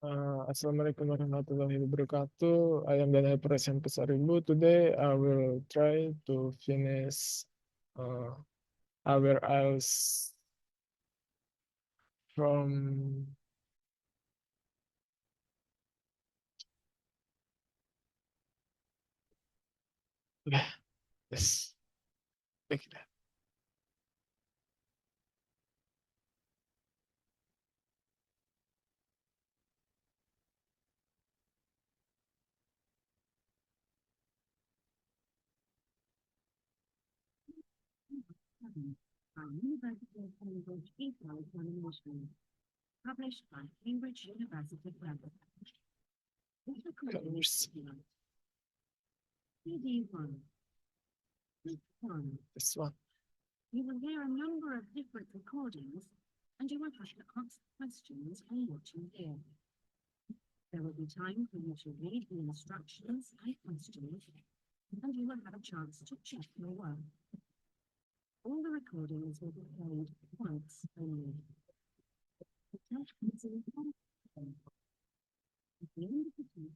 Assalamualaikum warahmatullahi wabarakatuh. I am Daniel Parasian Pasaribu. Today I will try to finish uh, our IELTS from okay, yes, take that. By University of Cambridge equal examination, published by Cambridge University Press. This recording is CD1. This one. You will hear a number of different recordings, and you will have to answer questions on what you hear. There will be time for you to read the instructions and questions, and you will have a chance to check your work. All the recordings will be played once only. The test is in at the end of the test,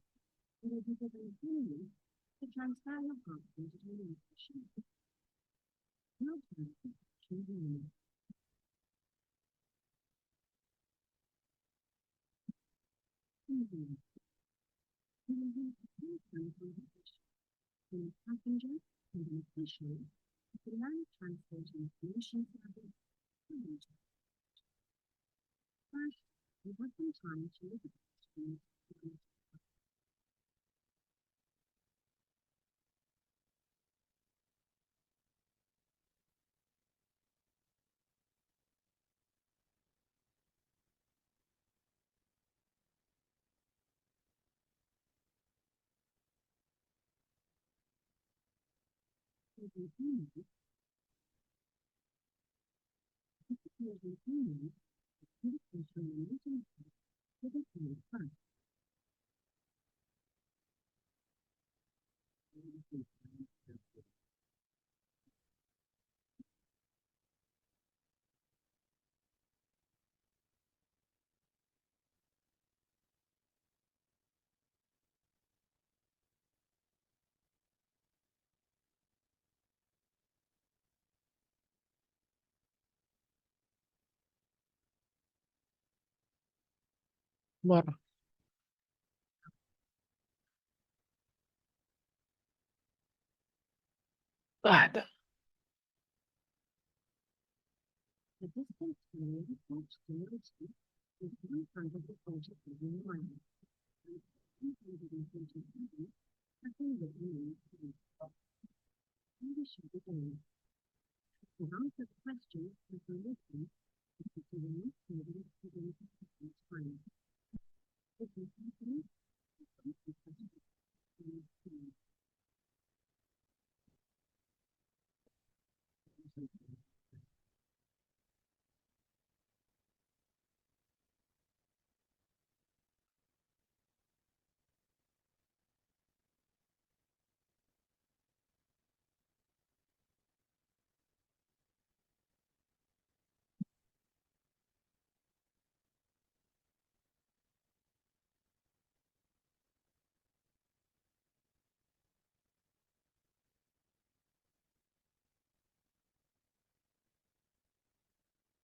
you will be given 2 minutes to transfer your answers to the machine. No time for questions. You will have two times on the question. From a passenger and an official, the land transport information service. First, you have some time to look at the questions. Mar, ada. The distance from the airport to Milton is 147 miles. 147 have been written in English of the day. To answer the question as we listen, to the next meeting to the next time. If you continue,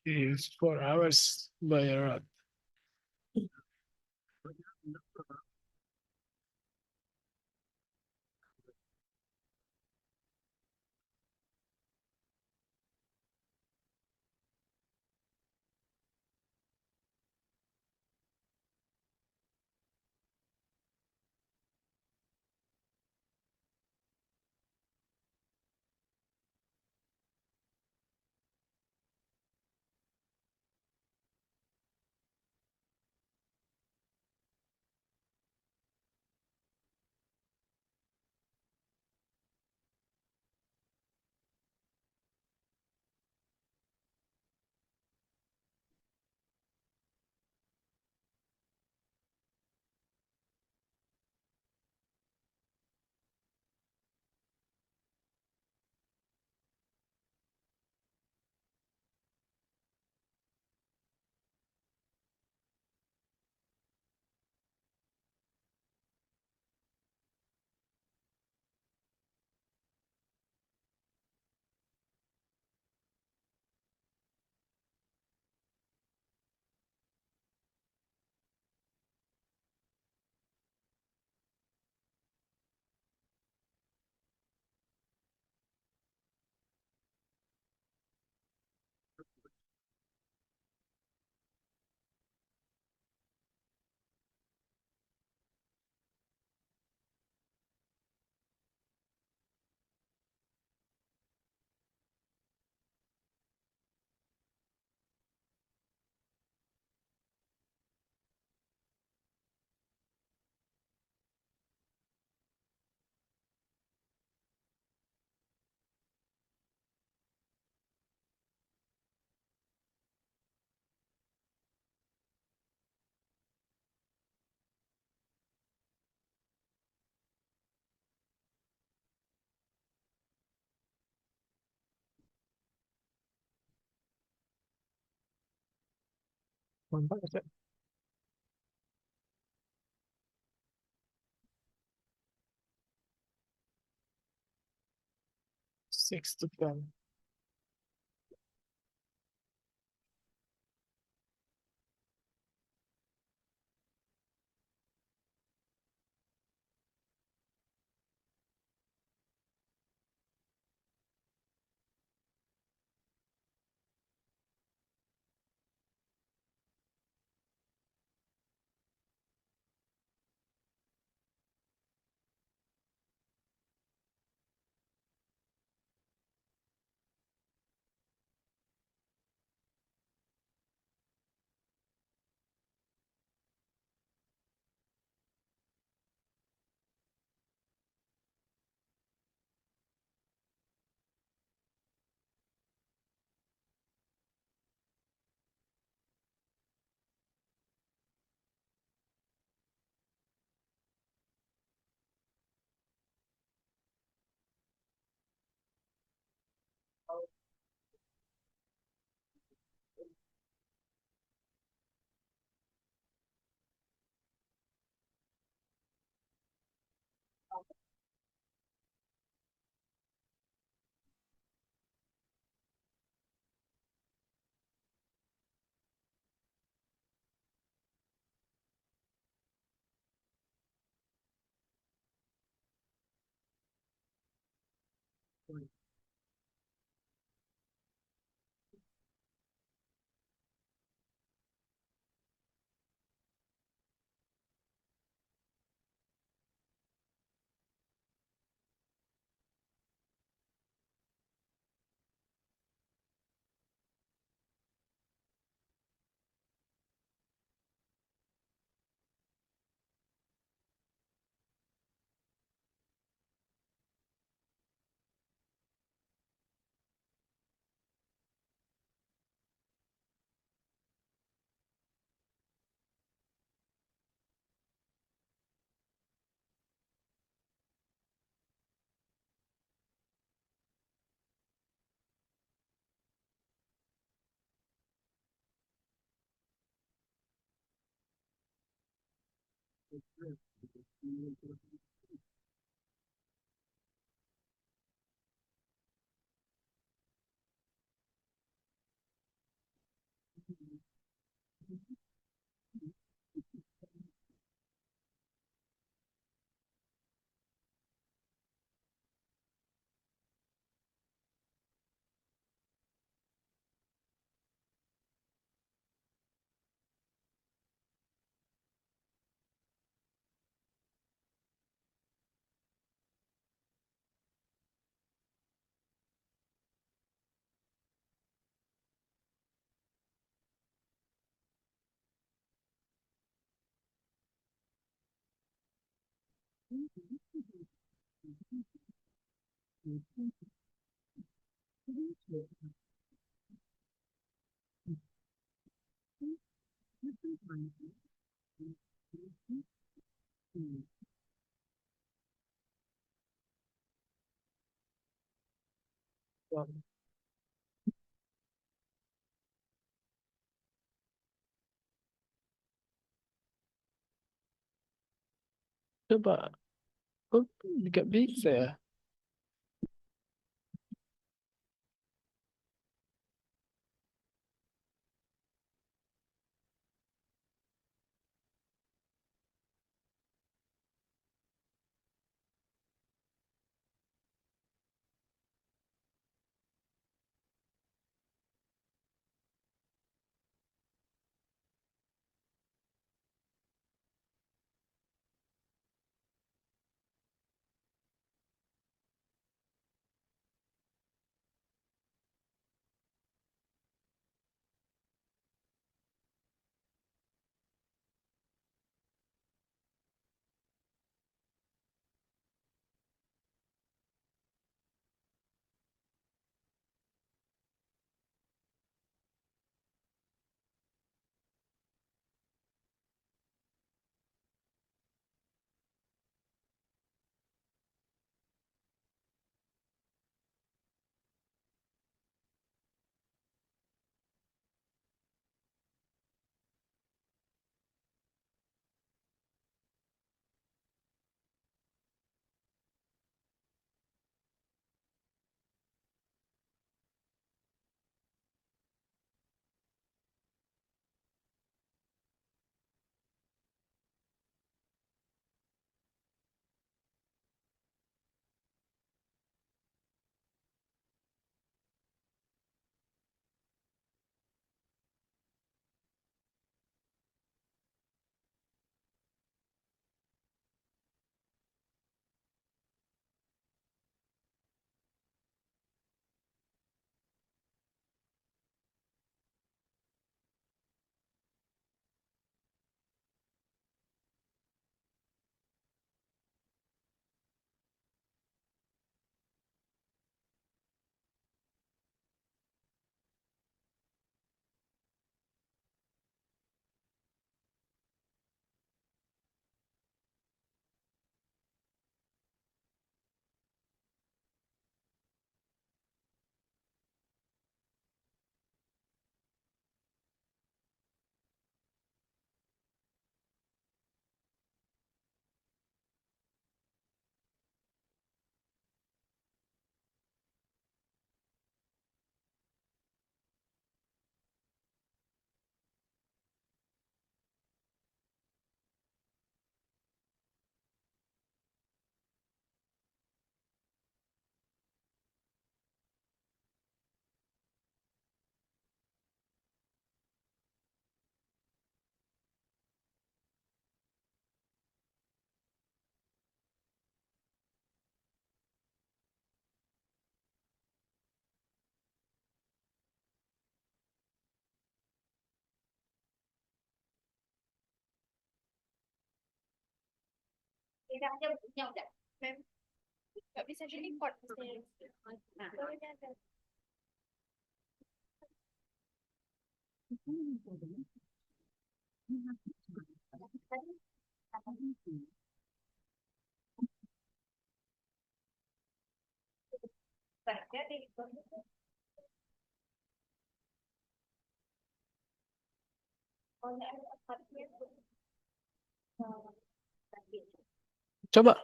Is 4 hours by road. Mantap ya. 6 to 10. Coba, kok nggak bisa ya? Lidahnya punya udah. Nggak bisa di record. Nah, Coba.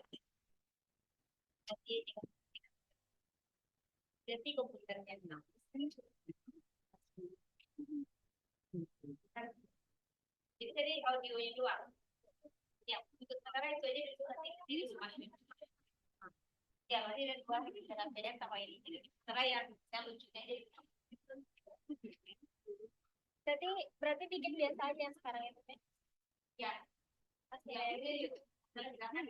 jadi komputernya enam. Jadi tadi audionya doang. Ya, untuk sementara itu aja dulu nanti jadi semuanya. Ya, berarti ada dua dengan beda sama ini. Sementara yang lucunya jadi. Berarti bikin biasa aja yang sekarang itu ya. Ya, pasti ya itu. Karena sekarang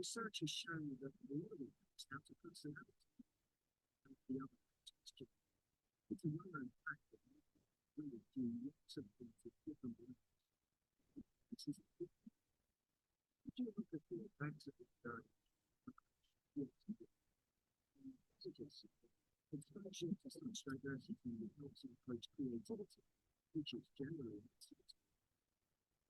research has shown that the millennials have a personality of the other generation. It's a well-known fact that women do lots of things with different ways. This is if you look at the effects of the very messages, it's function to such diversity that helps encourage creativity, which is generally accepted.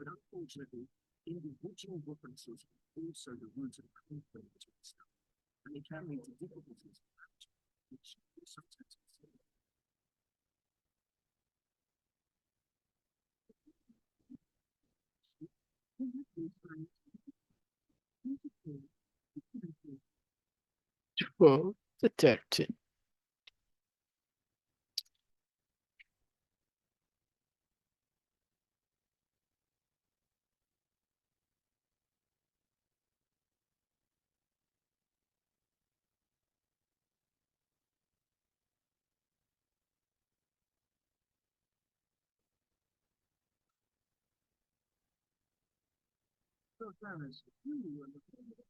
But unfortunately, individual differences are also the root of conflict between staff, and they can lead to difficulties in management, which is sometimes considered. For the 13. So, Clarence, you were looking at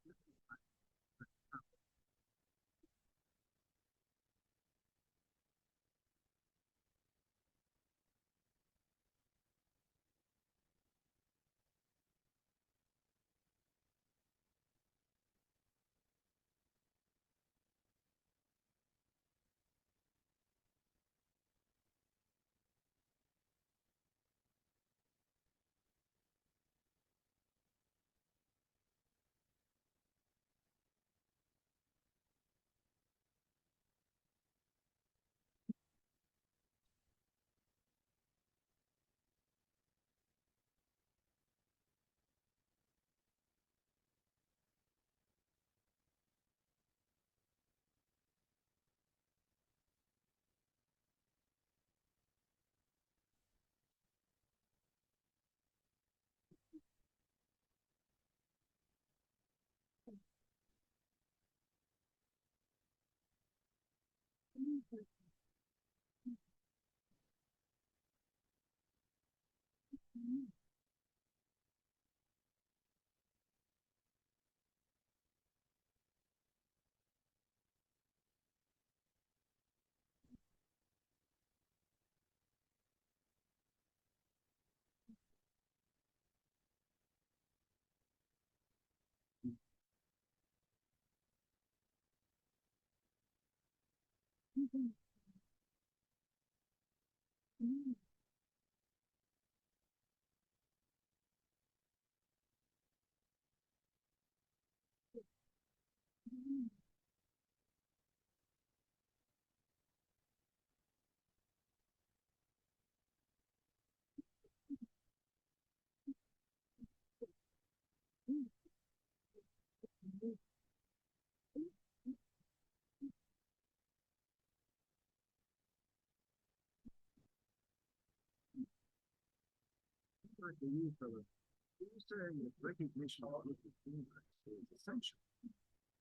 Recognition of the universe is essential.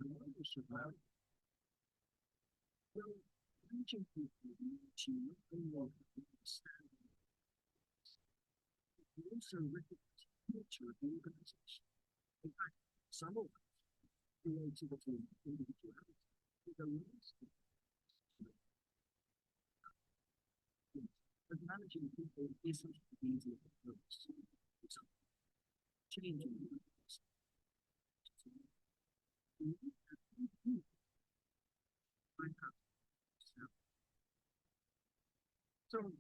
And what you should have, well, reaching people to not only understand, but also recognize the nature of the organization. In fact, some of us creativity and individuality is a list of managing people isn't easy at first. It's changing the so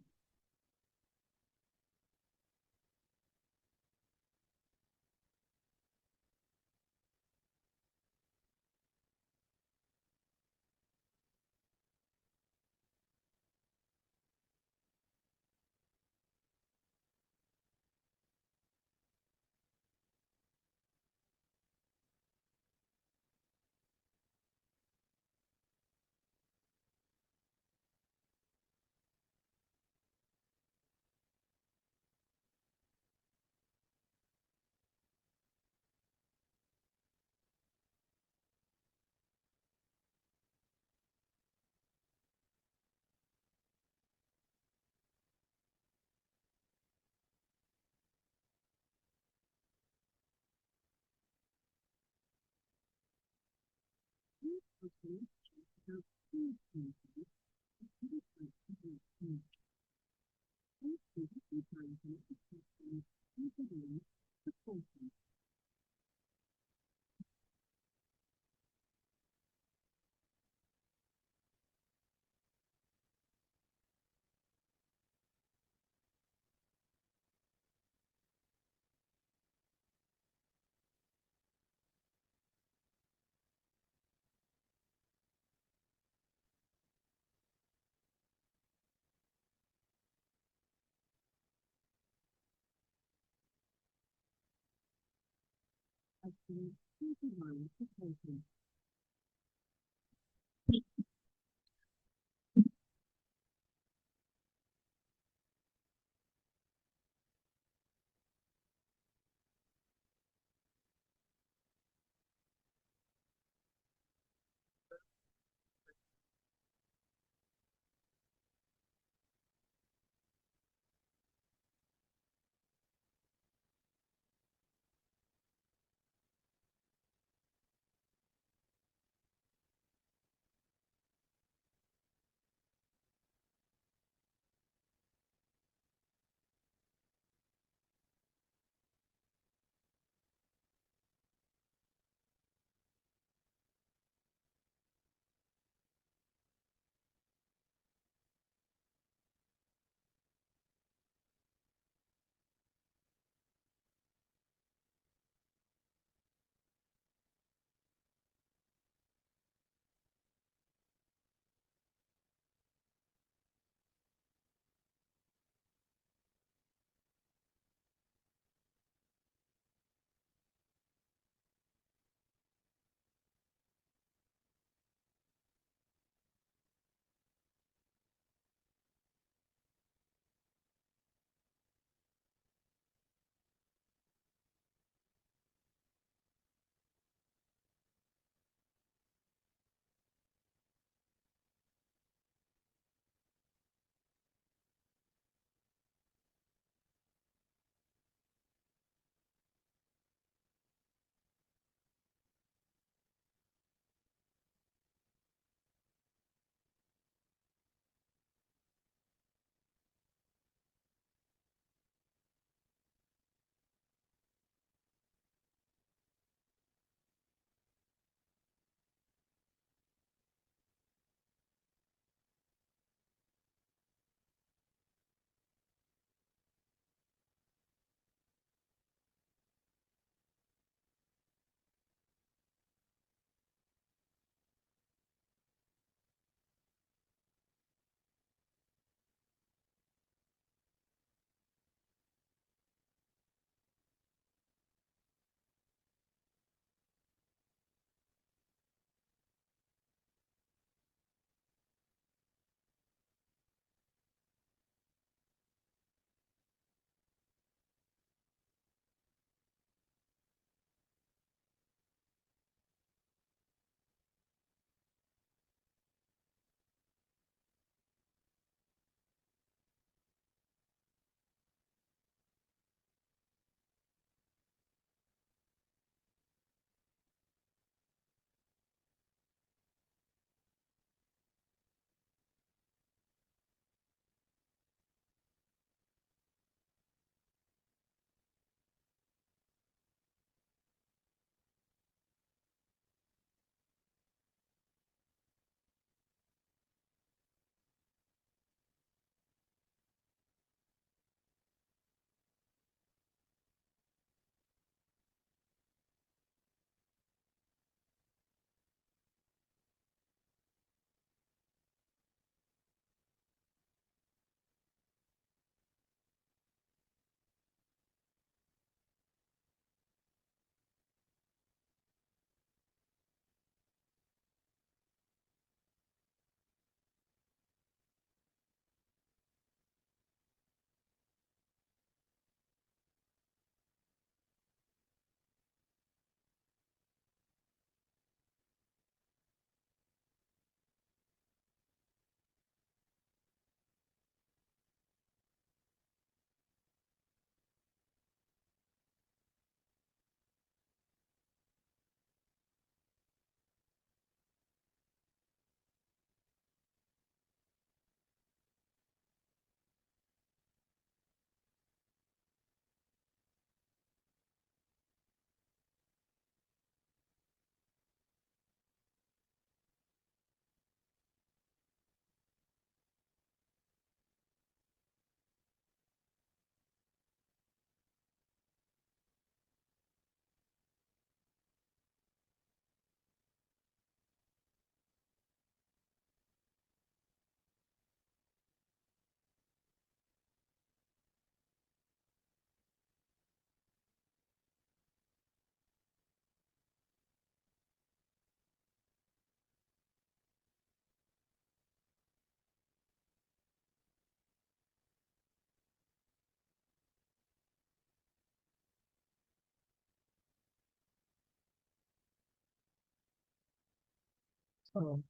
Oh,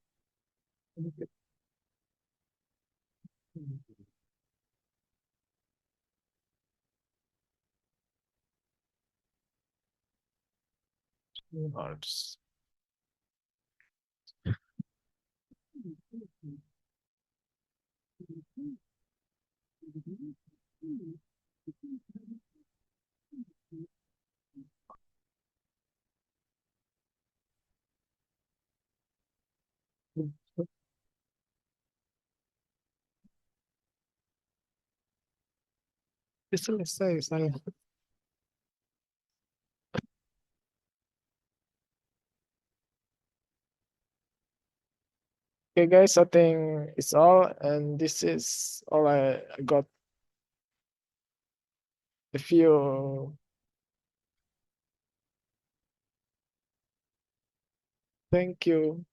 okay. Arts. Selesai saya. Okay, guys, I think it's all, and this is all I got. If you thank you.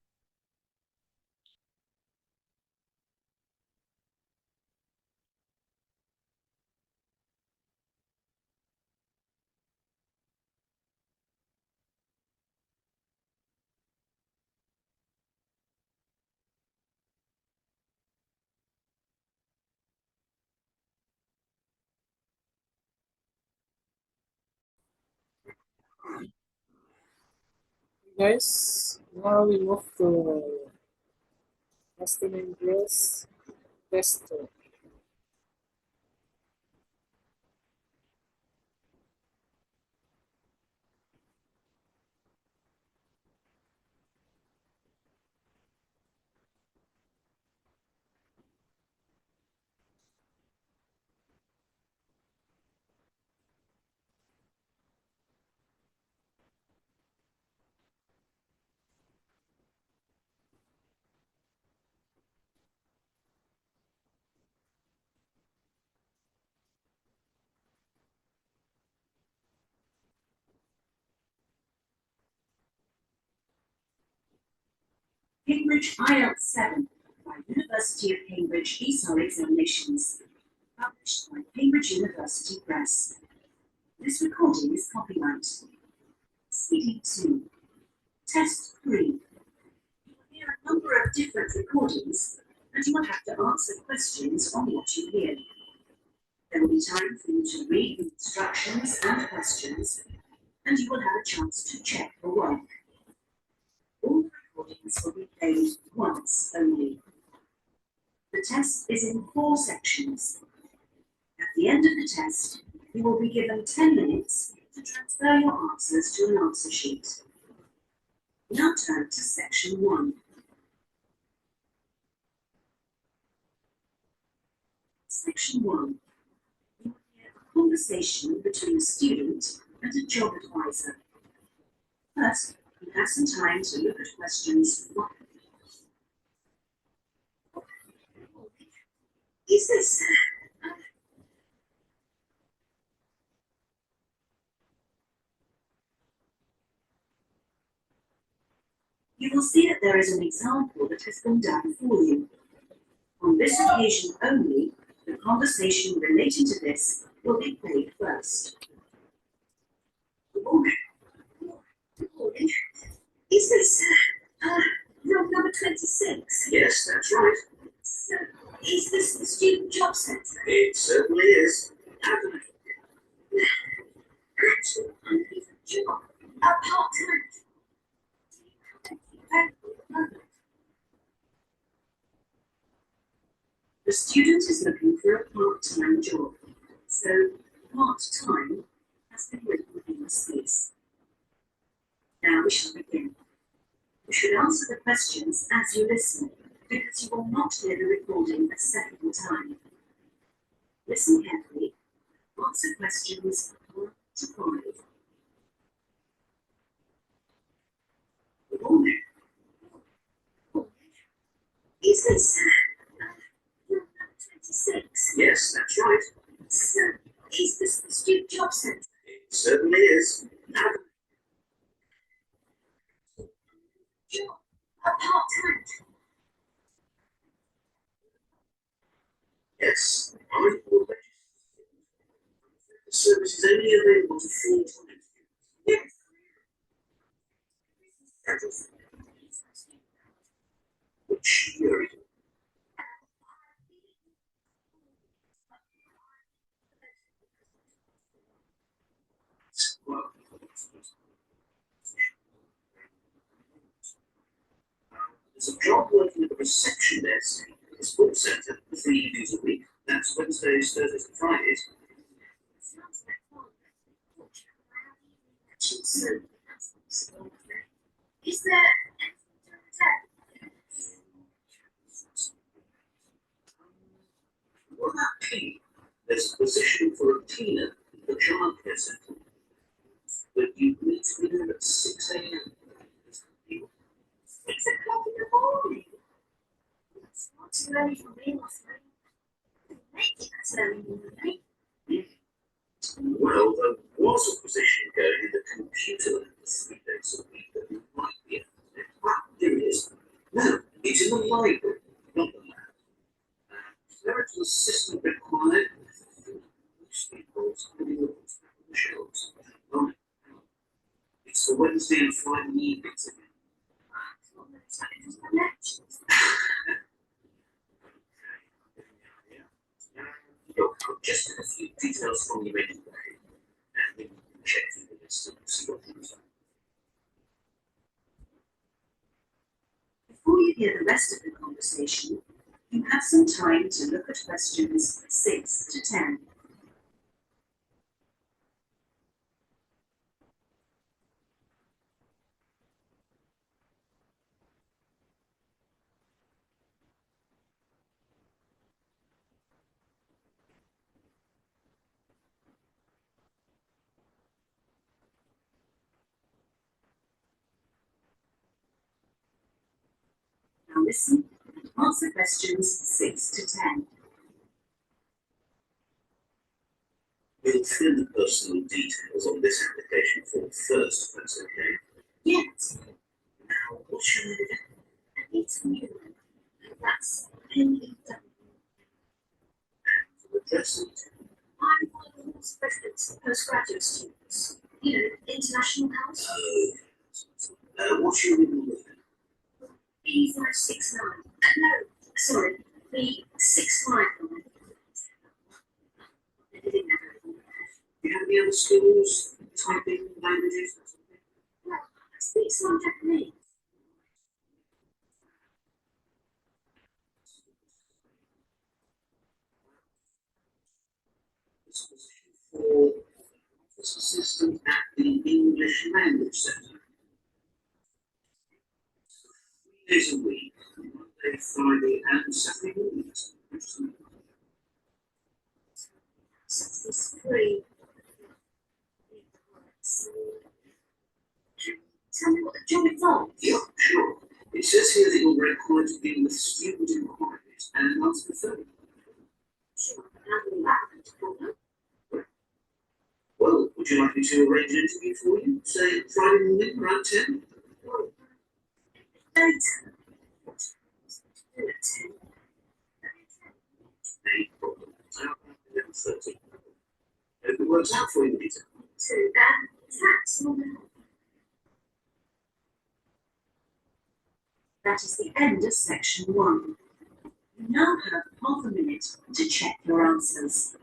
Guys, now we move to custom English tester. Cambridge Ielts 7 by University of Cambridge ESOL examinations. Published by Cambridge University Press. This recording is copyright. CD 2. Test 3. You will hear a number of different recordings, and you will have to answer questions on what you hear. There will be time for you to read the instructions and questions, and you will have a chance to check your work. All recordings will be played once only. The test is in 4 sections. At the end of the test, you will be given 10 minutes to transfer your answers to an answer sheet. Now turn to section 1. Section 1. You will hear a conversation between a student and a job advisor. First, you have some time to look at questions 1. Is this? You will see that there is an example that has been done for you. On this occasion only, the conversation relating to this will be played first. Good morning. Good morning. Is this room number 26? Yes, that's right. So, is this the student job centre? It certainly is. Actually, I need a job. A part-time. The student is looking for a part-time job. So, part-time has been written in the space. Now we shall begin. You should answer the questions as you listen, because you will not hear the recording a second time. Listen carefully. Answer questions 1 to 5. Good morning. Is this room number 26? Yes, that's right. So, is this the student job centre? It certainly is. Job. A part-time. Yes, I will register. The service is only available to full-time. Yes. cheery. Well, there's a job working at the reception desk at the sports centre for 3 evenings a week. That's Wednesdays, Thursdays, and Fridays. Is there what about P? There's a position for a cleaner at the childcare centre. But you meet with her at 6 a.m. 6 o'clock in the morning. It's not too early for me, was it? Make it as early in the day. Well, there was a position going in the computer lab for 3 days a week that you might be able to do. Ah, here it is. No, it's in the library, not the lab. Clerical assistant required. Mostly involves putting the books back on the shelves. Right. It's for Wednesday and Friday evenings again. Look, I've just had a few details from you anyway, and then you can check through the list and see what things are. Before you hear the rest of the conversation, you have some time to look at questions 6 to 10. Now listen and answer questions 6 to 10. We'll fill the personal details on this application form first, if that's okay. Yes. Now, what's your name again? Anita. That's N-E-W. And the address it. I'm one of the most residents postgraduate students. You know, international house. Oh, what's your middle name? B569. No, sorry, B659. Do you have any other skills, typing, languages, or something? No, I speak some Japanese. This position for office assistant at the English Language Centre. 3 days a week, Monday, Friday, and Saturday mornings. It's free. Tell me what the job involves. Yeah, sure. It says here that you're required to deal with student inquiries and answer the phone. Sure, handle that. Well, would you like me to arrange an interview for you? Say Friday morning around 10? Later. Do it 10. No problem. How about 11:30? Hope it works out for you, Peter. So that's all. That is the end of section 1. You now have half a minute to check your answers.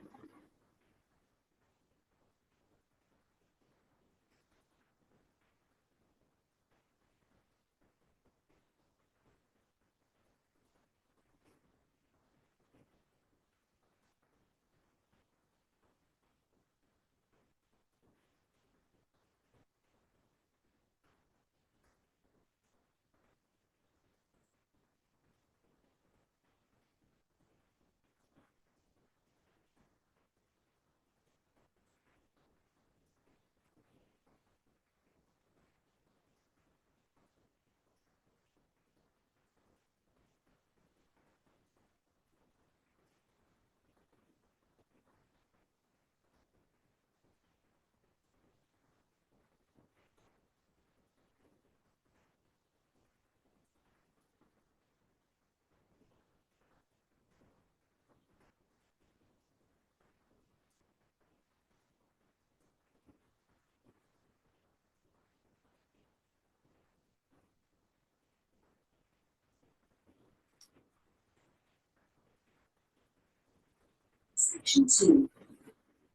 Section 2.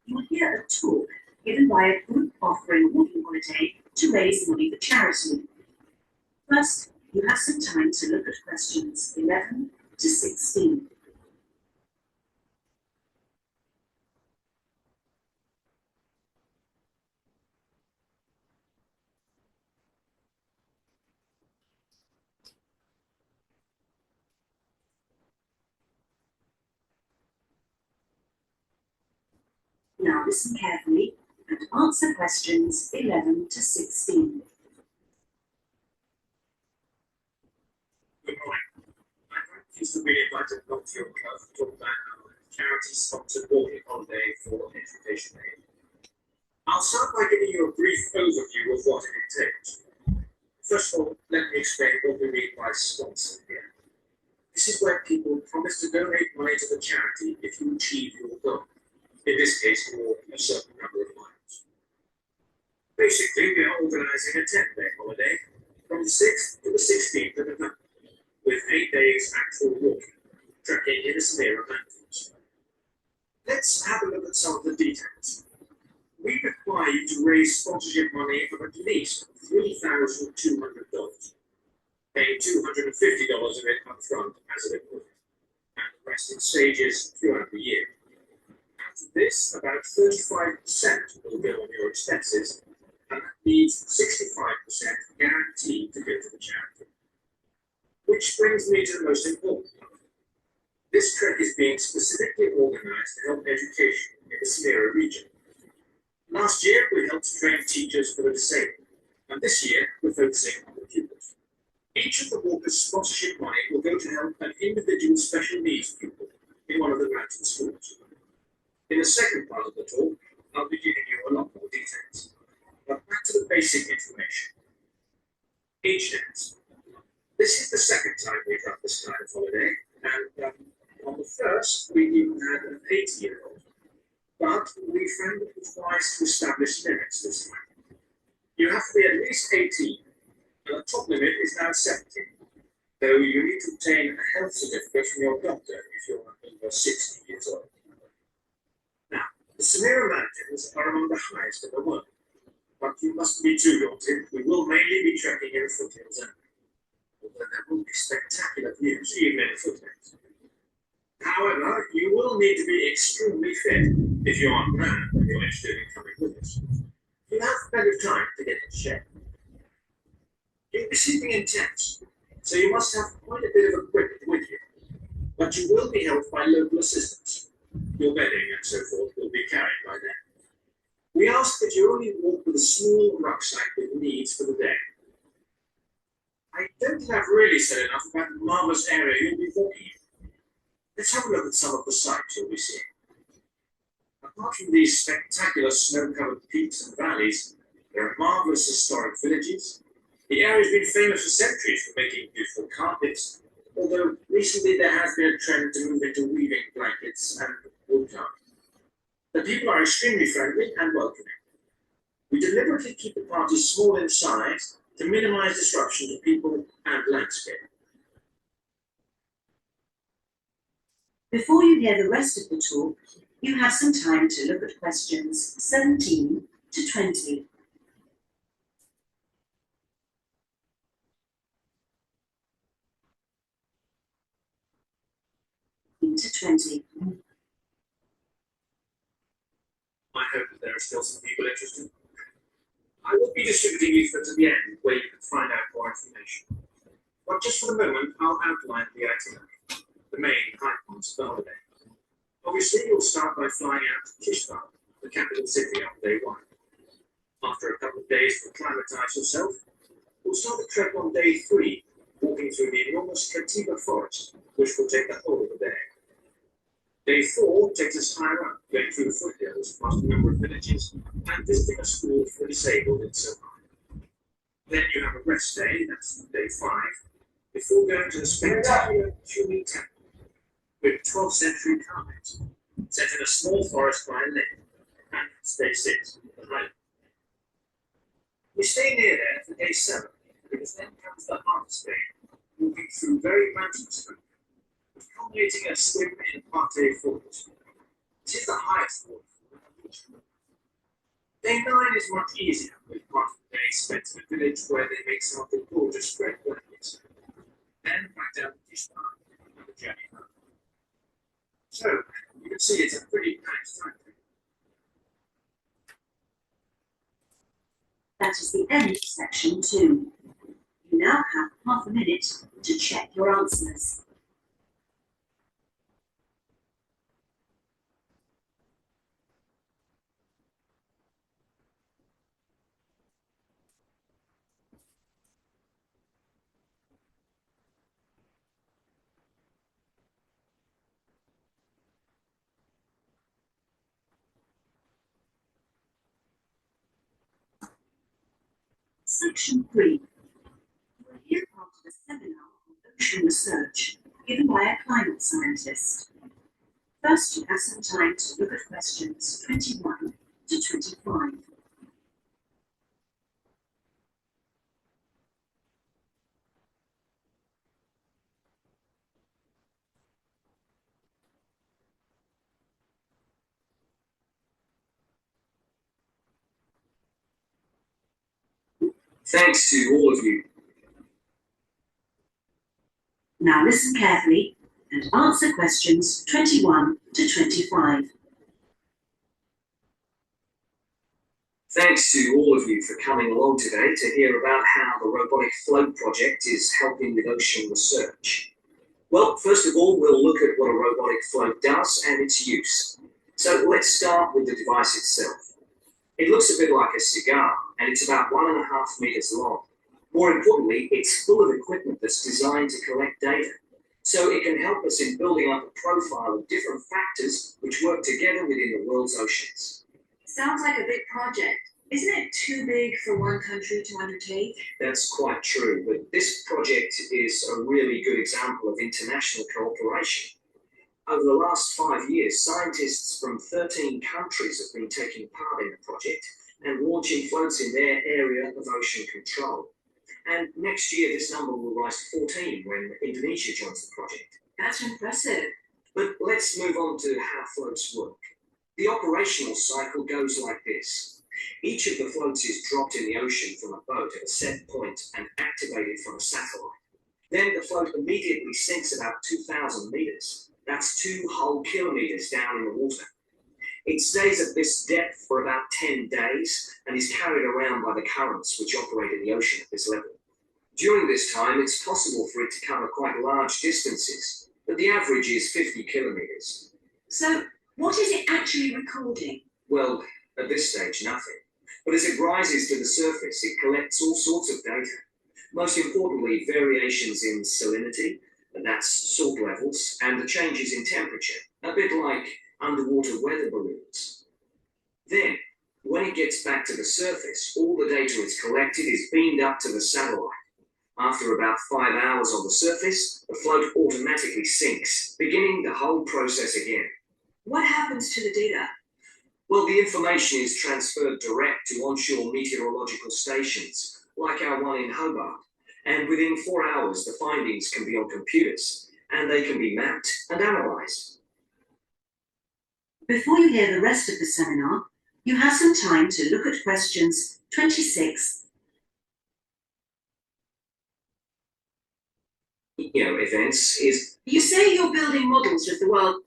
You will hear a talk given by a group offering a walking holiday to raise money for charity. First, you have some time to look at questions 11 to 16. Now listen carefully and answer questions 11 to 16. Good morning. I'm very pleased to be invited along to your club to talk about our charity-sponsored walking holiday for Education Aid. I'll start by giving you a brief overview of what it entails. First of all, let me explain what we mean by sponsor here. This is where people promise to donate money to the charity if you achieve your goal. In this case, for a certain number of miles. Basically, we are organising a 10-day holiday from the 6th to the 16th of November, with 8 days actual walking, trekking in the Samira Mountains. Let's have a look at some of the details. We require you to raise sponsorship money of at least $3,200, paying $250 of it up front as a deposit, and the rest in stages throughout the year. Out of this, about 35% will go on your expenses, and that leaves 65% guaranteed to go to the charity. Which brings me to the most important part. This trek is being specifically organised to help education in the Samira region. Last year, we helped train teachers for the disabled, and this year, we're focusing on the pupils. Each of the walkers' sponsorship money will go to help an individual special needs pupil in one of the mountain schools. In the second part of the talk, I'll be giving you a lot more details. But back to the basic information. Age nets. This is the second time we've run this kind of holiday, and on the first, we even had an 80-year-old. But we found it was wise to establish limits this time. You have to be at least 18, and the top limit is now 17, though you need to obtain a health certificate from your doctor if you're over 60 years old. Now, the Samira Mountains are among the highest in the world, but you mustn't be too daunted. We will mainly be trekking in the foothills only, although there will be spectacular views even in the foothills. However, you will need to be extremely fit if you aren't mad and you're interested in coming with us. You have plenty of time to get in shape. You'll be sleeping in tents, so you must have quite a bit of equipment with you, but you will be helped by local assistants. Your bedding and so forth will be carried by them. We ask that you only walk with a small rucksack with needs for the day. I don't think I've really said enough about the marvellous area you'll be walking in. Let's have a look at some of the sights you'll be seeing. Apart from these spectacular snow-covered peaks and valleys, there are marvellous historic villages. The area has been famous for centuries for making beautiful carpets, although recently there has been a trend to move into weaving blankets and wood carving. The people are extremely friendly and welcoming. We deliberately keep the party small in size to minimize disruption to people and landscape. Before you hear the rest of the talk, you have some time to look at questions 17 to 20. To 20. I hope that there are still some people interested. I will be distributing leaflets at the end where you can find out more information. But just for the moment, I'll outline the itinerary, the main high points of the holiday. Obviously, you'll start by flying out to Kishvar, the capital city, on day 1. After a couple of days to acclimatise yourself, we'll start the trek on day 3, walking through the enormous Katiba forest, which will take the whole of the day. Day 4 takes us higher up, going through the foothills, past a number of villages, and visiting a school for the disabled in Sohar. Then you have a rest day, that's day 5, before going to the spectacular Chumi temple, with 12th century carvings, set in a small forest by a lake, and it's day 6, the highlight. We stay near there for day 7, because then comes the hardest day, walking through very mountainous country, culminating a swim in Pate Falls. It is the highest one. Day 9 is much easier, with part of the day spent in a village where they make some of the gorgeous red blankets. Then back down to Kishtar and the journey home. So, you can see it's a pretty packed time. That is the end of section 2. You now have half a minute to check your answers. Section 3. You will hear part of a seminar on ocean research given by a climate scientist. First, you have some time to look at questions 21 to 25. Thanks to all of you. Now listen carefully and answer questions 21 to 25. Thanks to all of you for coming along today to hear about how the robotic float project is helping with ocean research. Well, first of all, we'll look at what a robotic float does and its use. So let's start with the device itself. It looks a bit like a cigar, and it's about 1.5 meters long. More importantly, it's full of equipment that's designed to collect data. So it can help us in building up a profile of different factors which work together within the world's oceans. Sounds like a big project. Isn't it too big for one country to undertake? That's quite true, but this project is a really good example of international cooperation. Over the last 5 years, scientists from 13 countries have been taking part in the project and launching floats in their area of ocean control. And next year, this number will rise to 14 when Indonesia joins the project. That's impressive. But let's move on to how floats work. The operational cycle goes like this. Each of the floats is dropped in the ocean from a boat at a set point and activated from a satellite. Then the float immediately sinks about 2,000 meters. That's 2 whole kilometers down in the water. It stays at this depth for about 10 days and is carried around by the currents which operate in the ocean at this level. During this time, it's possible for it to cover quite large distances, but the average is 50 kilometers. So, what is it actually recording? Well, at this stage, nothing. But as it rises to the surface, it collects all sorts of data. Most importantly, variations in salinity, and that's salt levels, and the changes in temperature, a bit like underwater weather balloons. Then, when it gets back to the surface, all the data it's collected is beamed up to the satellite. After about 5 hours on the surface, the float automatically sinks, beginning the whole process again. What happens to the data? Well, the information is transferred direct to onshore meteorological stations, like our one in Hobart, and within 4 hours the findings can be on computers, and they can be mapped and analysed. Before you hear the rest of the seminar, you have some time to look at questions 26. Events is. You say you're building models of the world.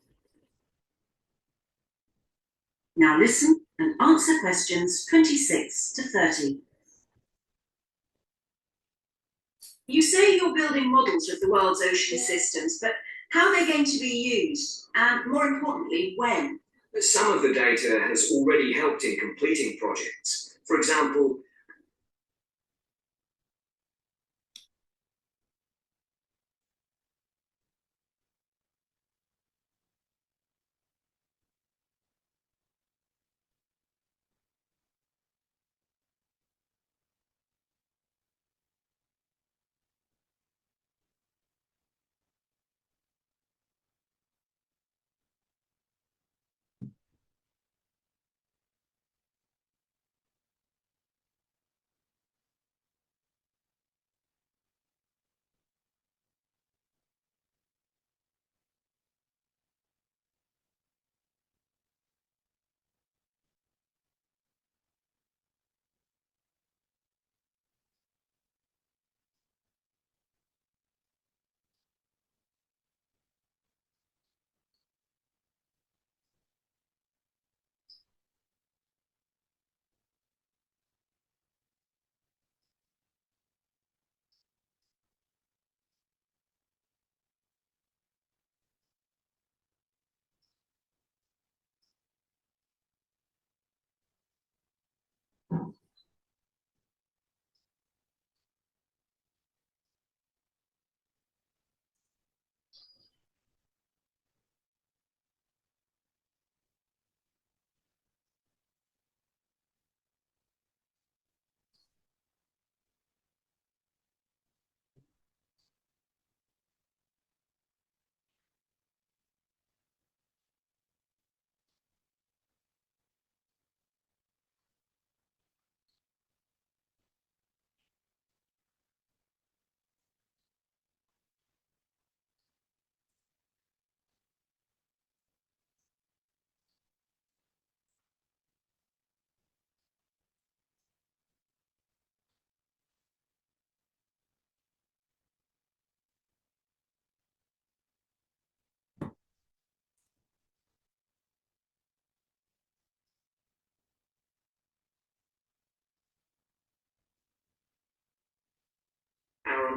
Now listen and answer questions 26 to 30. You say you're building models of the world's ocean systems, but how are they going to be used? And more importantly, when? Some of the data has already helped in completing projects. For example,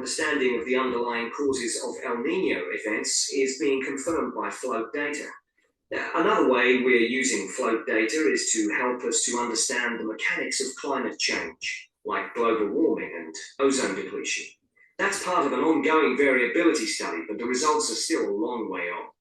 understanding of the underlying causes of El Nino events is being confirmed by float data. Another way we're using float data is to help us to understand the mechanics of climate change, like global warming and ozone depletion. That's part of an ongoing variability study, but the results are still a long way off.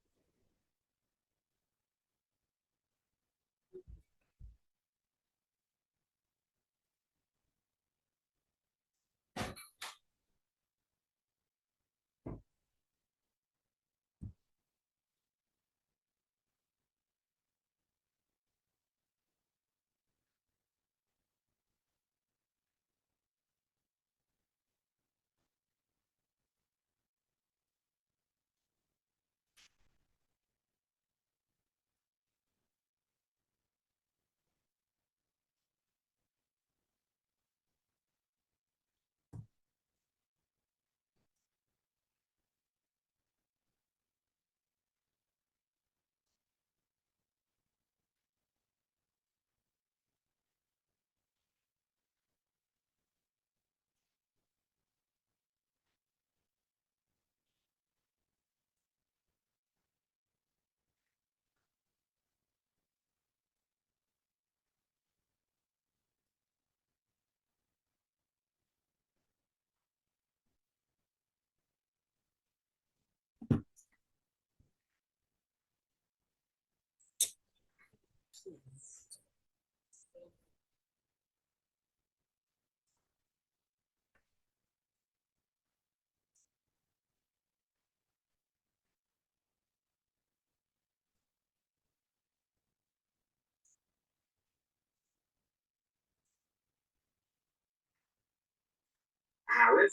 However,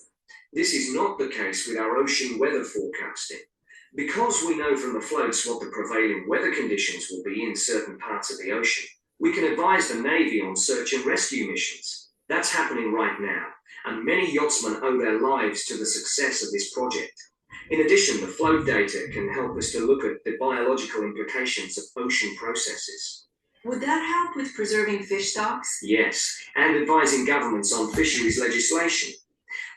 this is not the case with our ocean weather forecasting. Because we know from the floats what the prevailing weather conditions will be in certain parts of the ocean, we can advise the Navy on search and rescue missions. That's happening right now, and many yachtsmen owe their lives to the success of this project. In addition, the float data can help us to look at the biological implications of ocean processes. Would that help with preserving fish stocks? Yes, and advising governments on fisheries legislation.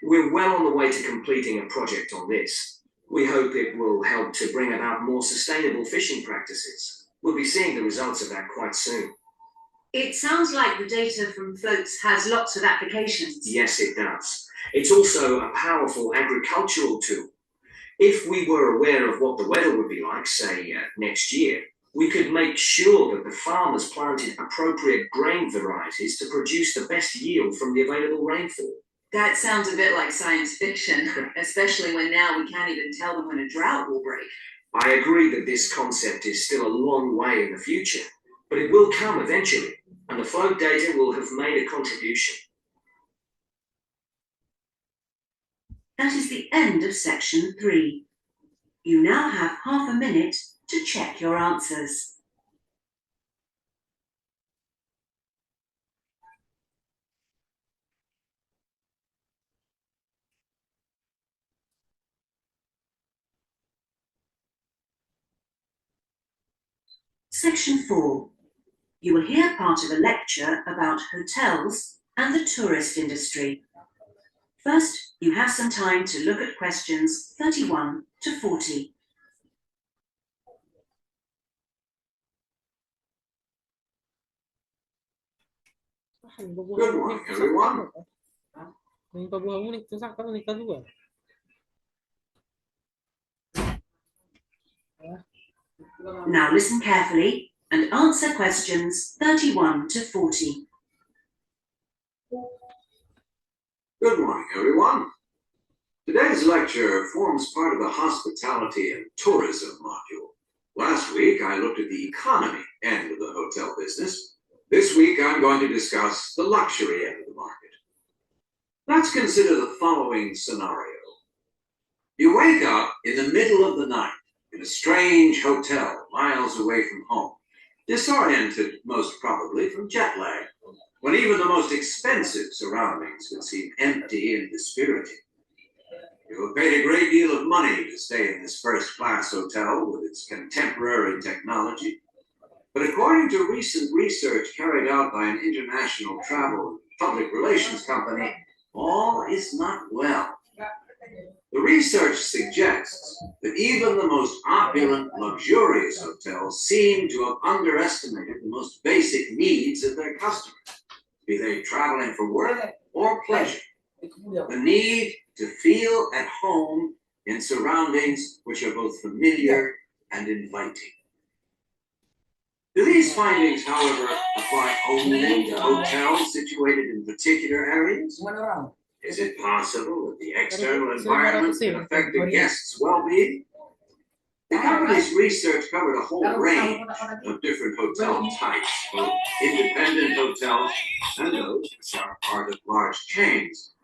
We're well on the way to completing a project on this. We hope it will help to bring about more sustainable fishing practices. We'll be seeing the results of that quite soon. It sounds like the data from floats has lots of applications. Yes, it does. It's also a powerful agricultural tool. If we were aware of what the weather would be like, say, next year, we could make sure that the farmers planted appropriate grain varieties to produce the best yield from the available rainfall. That sounds a bit like science fiction, especially when now we can't even tell them when a drought will break. I agree that this concept is still a long way in the future, but it will come eventually, and the float data will have made a contribution. That is the end of section 3. You now have half a minute to check your answers. Section 4. You will hear part of a lecture about hotels and the tourist industry. First, you have some time to look at questions 31 to 40. Good morning, everyone. Now listen carefully and answer questions 31 to 40. Good morning, everyone. Today's lecture forms part of the hospitality and tourism module. Last week, I looked at the economy end of the hotel business. This week, I'm going to discuss the luxury end of the market. Let's consider the following scenario. You wake up in the middle of the night in a strange hotel miles away from home, disoriented most probably from jet lag, when even the most expensive surroundings can seem empty and dispiriting. You have paid a great deal of money to stay in this first-class hotel with its contemporary technology. But according to recent research carried out by an international travel and public relations company, all is not well. The research suggests that even the most opulent, luxurious hotels seem to have underestimated the most basic needs of their customers, be they traveling for work or pleasure. The need to feel at home in surroundings which are both familiar and inviting. Do these findings, however, apply only to hotels situated in particular areas? Is it possible that the external environment can affect a guest's well-being? The company's research covered a whole range of different hotel types, both independent hotels and those which are part of large chains.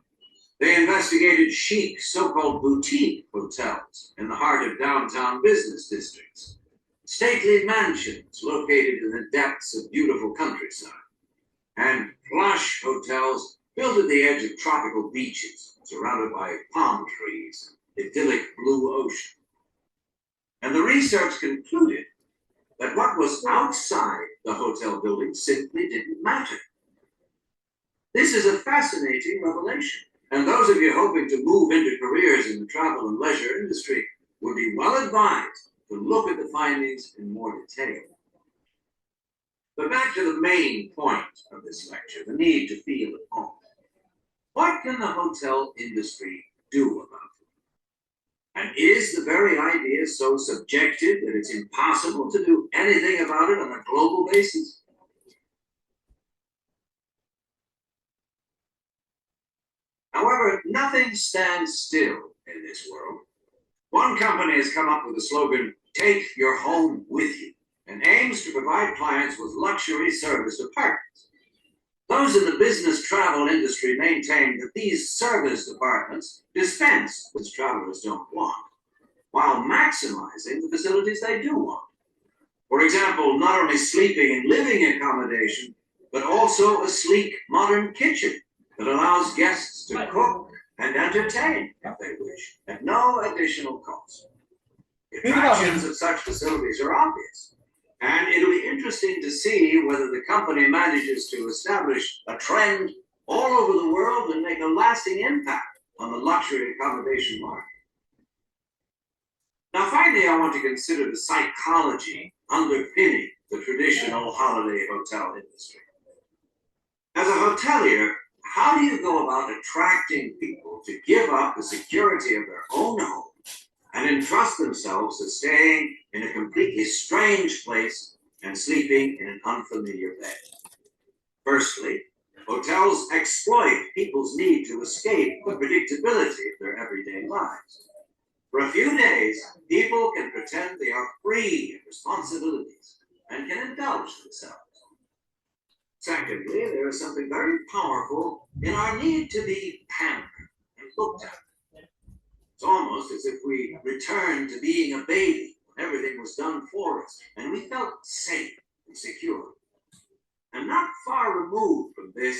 They investigated chic, so-called boutique hotels in the heart of downtown business districts, stately mansions located in the depths of beautiful countryside, and plush hotels built at the edge of tropical beaches, surrounded by palm trees, idyllic blue ocean. And the research concluded that what was outside the hotel building simply didn't matter. This is a fascinating revelation, and those of you hoping to move into careers in the travel and leisure industry would be well advised to look at the findings in more detail. But back to the main point of this lecture, the need to feel at home. What can the hotel industry do about it? And is the very idea so subjective that it's impossible to do anything about it on a global basis? However, nothing stands still in this world. One company has come up with the slogan, "Take your home with you," and aims to provide clients with luxury service apartments. Those in the business travel industry maintain that these service apartments dispense what travelers don't want, while maximizing the facilities they do want. For example, not only sleeping and living accommodation, but also a sleek modern kitchen that allows guests to cook and entertain if they wish, at no additional cost. The attractions of such facilities are obvious, and it'll be interesting to see whether the company manages to establish a trend all over the world and make a lasting impact on the luxury accommodation market. Now, finally, I want to consider the psychology underpinning the traditional holiday hotel industry. As a hotelier, how do you go about attracting people to give up the security of their own home and entrust themselves to staying in a completely strange place and sleeping in an unfamiliar bed? Firstly, hotels exploit people's need to escape the predictability of their everyday lives. For a few days, people can pretend they are free of responsibilities and can indulge themselves. Secondly, there is something very powerful in our need to be pampered and looked after. It's almost as if we returned to being a baby when everything was done for us and we felt safe and secure. And not far removed from this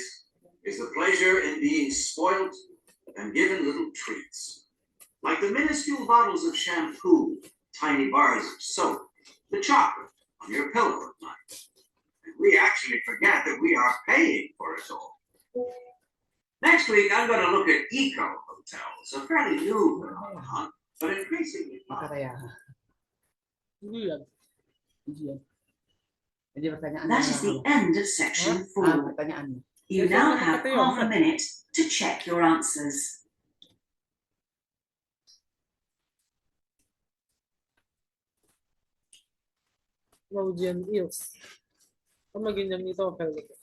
is the pleasure in being spoilt and given little treats, like the minuscule bottles of shampoo, tiny bars of soap, the chocolate on your pillow at night. We actually forget that we are paying for it all. Next week, I'm going to look at eco-hotels, a fairly new phenomenon, but increasingly popular. That is the end of section 4. You now have half a minute to check your answers. Ujian Ielts. Kan lagi yang itu TOEFL gitu.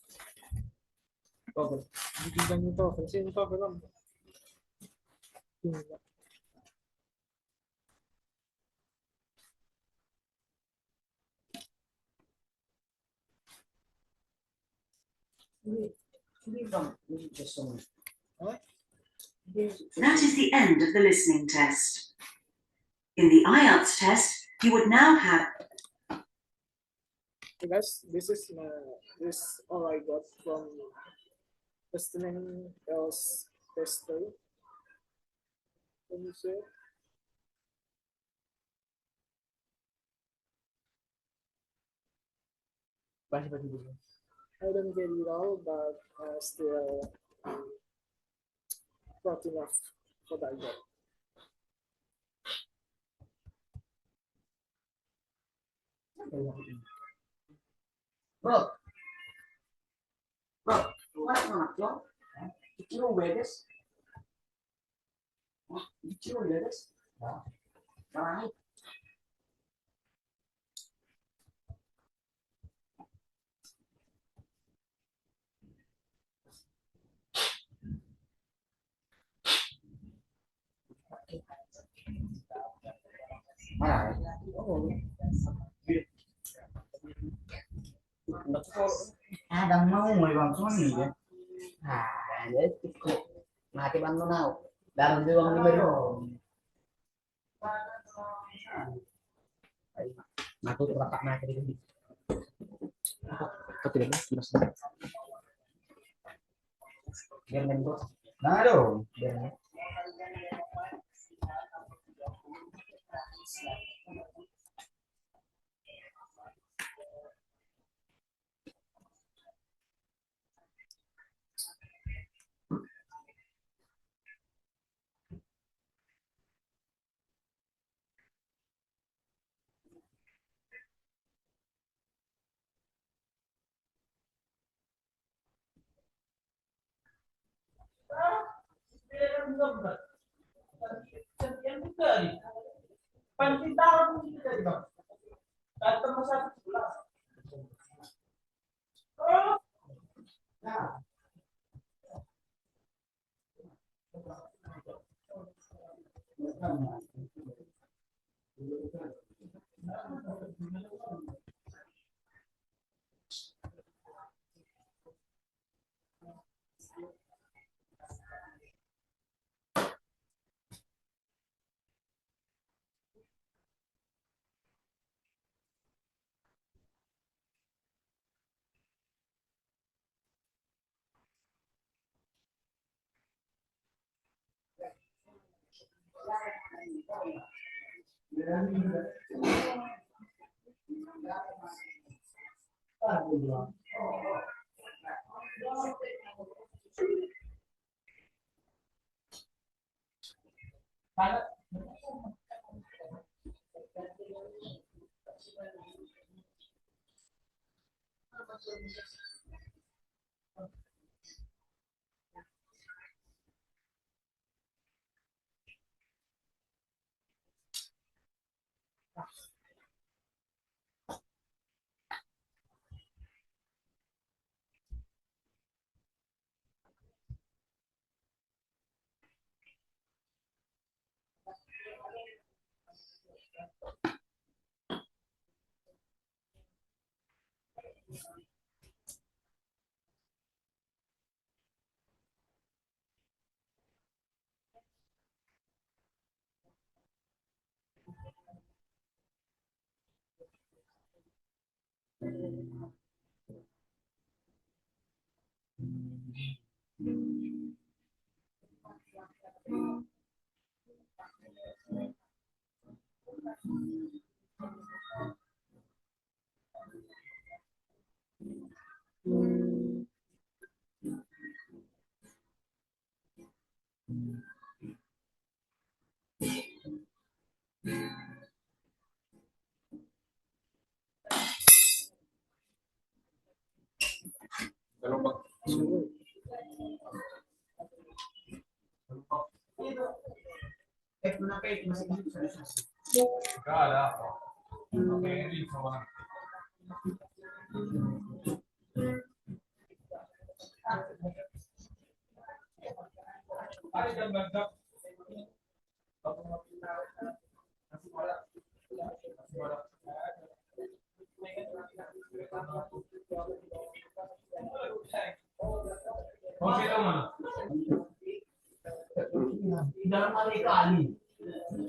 TOEFL. Bikin yang TOEFL sih TOEFL kan. That is the end of the listening test. In the Ielts test, you would now have... Guys, this all I got from listening else tester. Can you say? I don't get it all, but still got enough what I got. Bro, what not, bro? Did you wear this? Did you wear this? Right. Đang mau ngồi vào con gì vậy? Để mà cái băng nó nào? Đang đưa băng đi bên rồi. Mà tôi tập này cái gì? Tôi tidak mas. Biar main bos. Nah dong. Biar.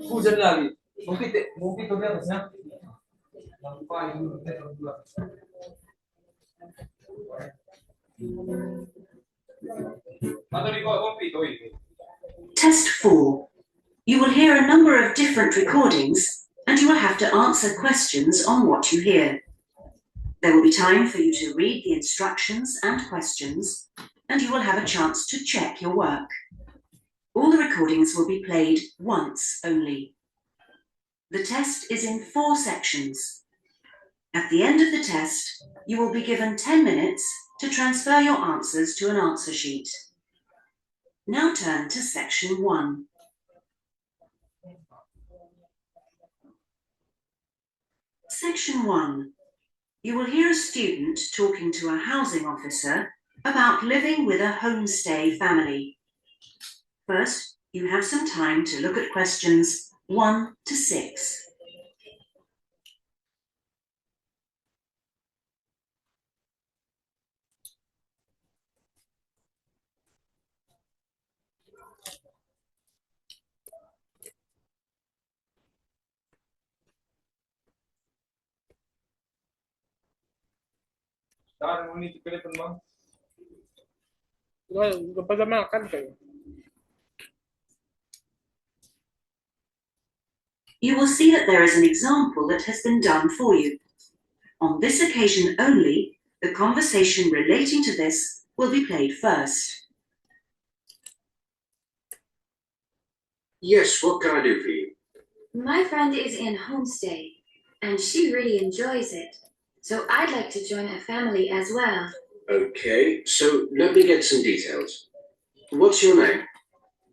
Hujan lagi. Mungkin tuh di atasnya. Test 4. You will hear a number of different recordings and you will have to answer questions on what you hear. There will be time for you to read the instructions and questions and you will have a chance to check your work. All the recordings will be played once only. The test is in 4 sections. At the end of the test, you will be given 10 minutes to transfer your answers to an answer sheet. Now turn to section 1. Section 1. You will hear a student talking to a housing officer about living with a homestay family. First, you have some time to look at questions 1 to 6. Saan mo nito telepon mo? Well, kapag makan kayo. You will see that there is an example that has been done for you. On this occasion only, the conversation relating to this will be played first. Yes, what can I do for you? My friend is in homestay, and she really enjoys it. So I'd like to join a family as well. Okay, so let me get some details. What's your name?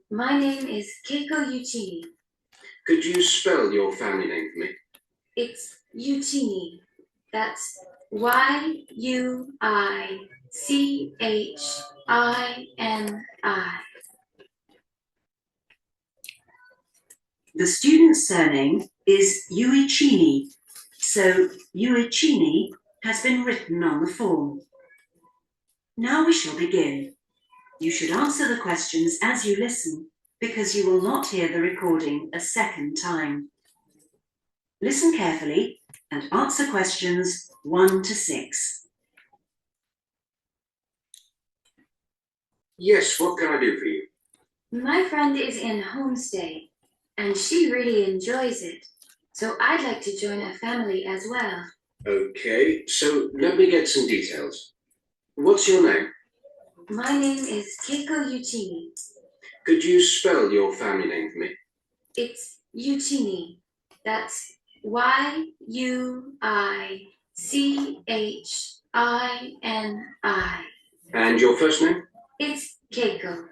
My name is Keiko Yuchini. Could you spell your family name for me? It's Yuchini. That's Yuichini. The student's surname is Uichini, so Uichini has been written on the form. Now we shall begin. You should answer the questions as you listen, because you will not hear the recording a second time. Listen carefully and answer questions 1 to 6. Yes, what can I do for you? My friend is in homestay, and she really enjoys it. So I'd like to join a family as well. Okay, so let me get some details. What's your name? My name is Keiko Yuchini. Could you spell your family name for me? It's Yuchini. That's Yuichini. And your first name? It's Keiko.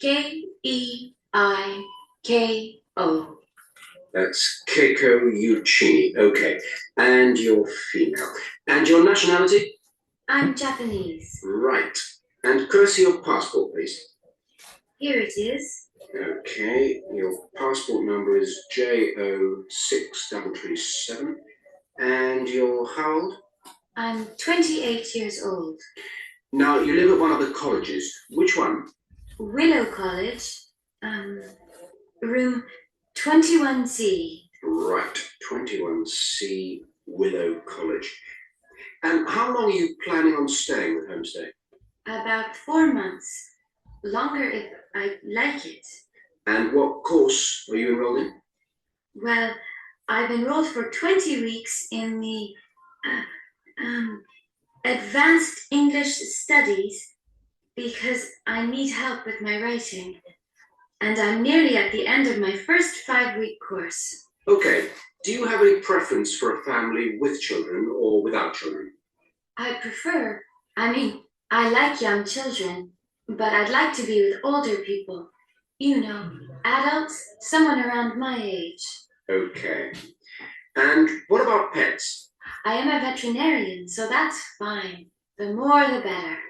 Keiko. That's Keiko Yuchini. Okay, and you're female. And your nationality? I'm Japanese. Right. And could I see your passport, please? Here it is. Okay, your passport number is JO6337. And you're how old? I'm 28 years old. Now, you live at one of the colleges. Which one? Willow College, room 21C. Right, 21C Willow College. And how long are you planning on staying with Homestay? About 4 months. Longer if I like it. And what course are you enrolled in? Well, I've enrolled for 20 weeks in the Advanced English Studies because I need help with my writing. And I'm nearly at the end of my first 5-week course. Okay, do you have any preference for a family with children or without children? I like young children, but I'd like to be with older people. You know, adults, someone around my age. Okay. And what about pets? I am a veterinarian, so that's fine. The more the better.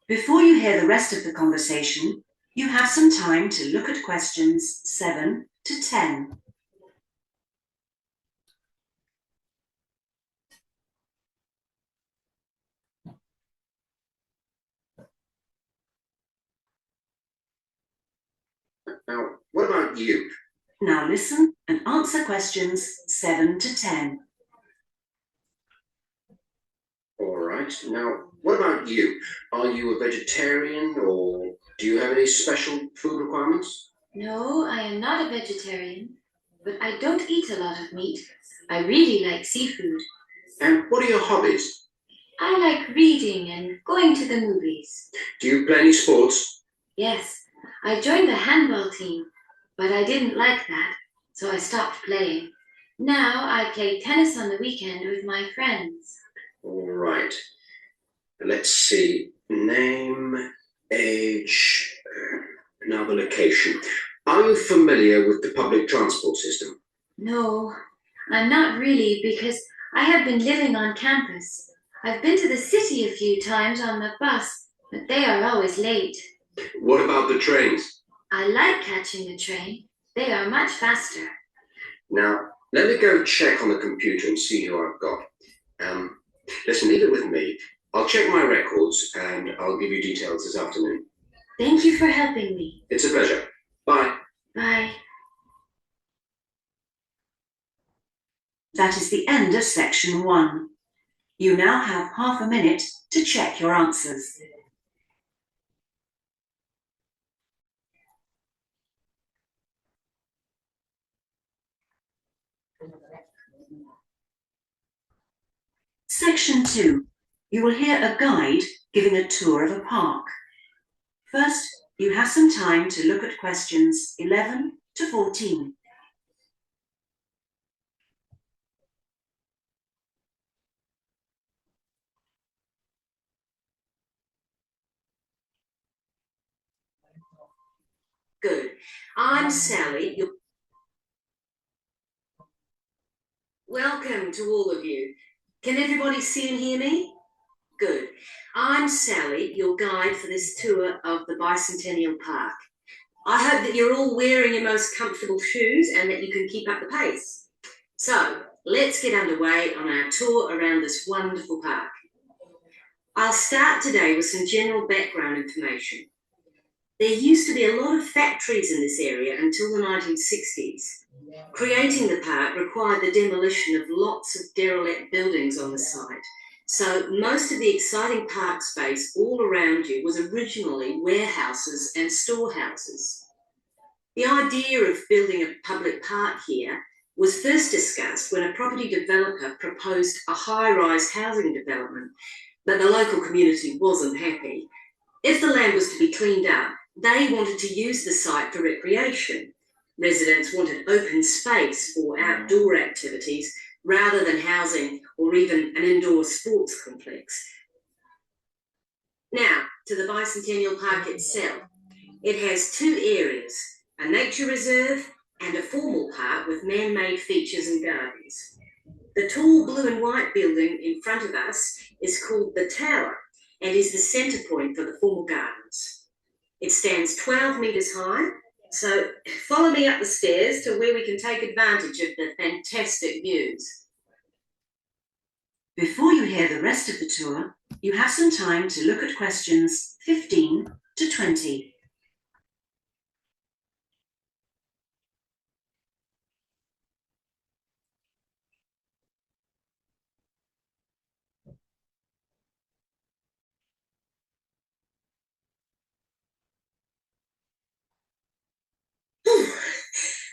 Before you hear the rest of the conversation, you have some time to look at questions 7 to 10. Now, what about you? Now listen and answer questions 7 to 10. All right. Now, what about you? Are you a vegetarian or do you have any special food requirements? No, I am not a vegetarian, but I don't eat a lot of meat. I really like seafood. And what are your hobbies? I like reading and going to the movies. Do you play any sports? Yes, I joined the handball team, but I didn't like that, so I stopped playing. Now I play tennis on the weekend with my friends. All right. Let's see. Name, age, now the location. Are you familiar with the public transport system? No, I'm not really because I have been living on campus. I've been to the city a few times on the bus, but they are always late. What about the trains? I like catching the train. They are much faster. Now, let me go check on the computer and see who I've got. Listen, leave it with me. I'll check my records and I'll give you details this afternoon. Thank you for helping me. It's a pleasure. Bye. Bye. That is the end of section 1. You now have half a minute to check your answers. Section 2. You will hear a guide giving a tour of a park. First, you have some time to look at questions 11 to 14. Good. I'm Sally. Welcome to all of you. Can everybody see and hear me? Good. I'm Sally, your guide for this tour of the Bicentennial Park. I hope that you're all wearing your most comfortable shoes and that you can keep up the pace. So, let's get underway on our tour around this wonderful park. I'll start today with some general background information. There used to be a lot of factories in this area until the 1960s. Creating the park required the demolition of lots of derelict buildings on the site. So most of the exciting park space all around you was originally warehouses and storehouses. The idea of building a public park here was first discussed when a property developer proposed a high-rise housing development, but the local community wasn't happy. If the land was to be cleaned up, they wanted to use the site for recreation. Residents wanted open space for outdoor activities rather than housing or even an indoor sports complex. Now, to the Bicentennial Park itself. It has two areas, a nature reserve and a formal park with man-made features and gardens. The tall blue and white building in front of us is called the Tower and is the centre point for the formal gardens. It stands 12 metres high, so follow me up the stairs to where we can take advantage of the fantastic views. Before you hear the rest of the tour, you have some time to look at questions 15 to 20.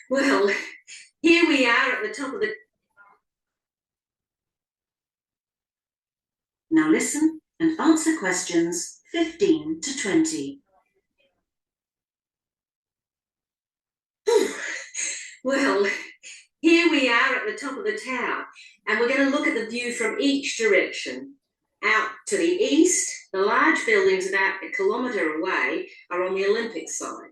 Well, here we are at the top of the... Now listen and answer questions 15 to 20. Well, here we are at the top of the tower, and we're going to look at the view from each direction. Out to the east, the large buildings about 1 kilometre away are on the Olympic side.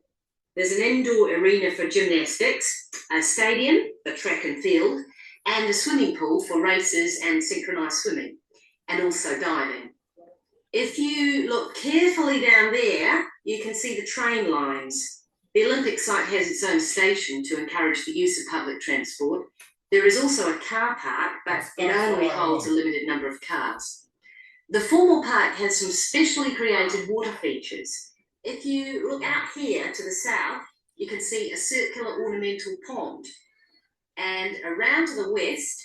There's an indoor arena for gymnastics, a stadium for track and field, and a swimming pool for races and synchronised swimming, and also diving. If you look carefully down there, you can see the train lines. The Olympic site has its own station to encourage the use of public transport. There is also a car park, but it only holds a limited number of cars. The formal park has some specially created water features. If you look out here to the south, you can see a circular ornamental pond. And around to the west,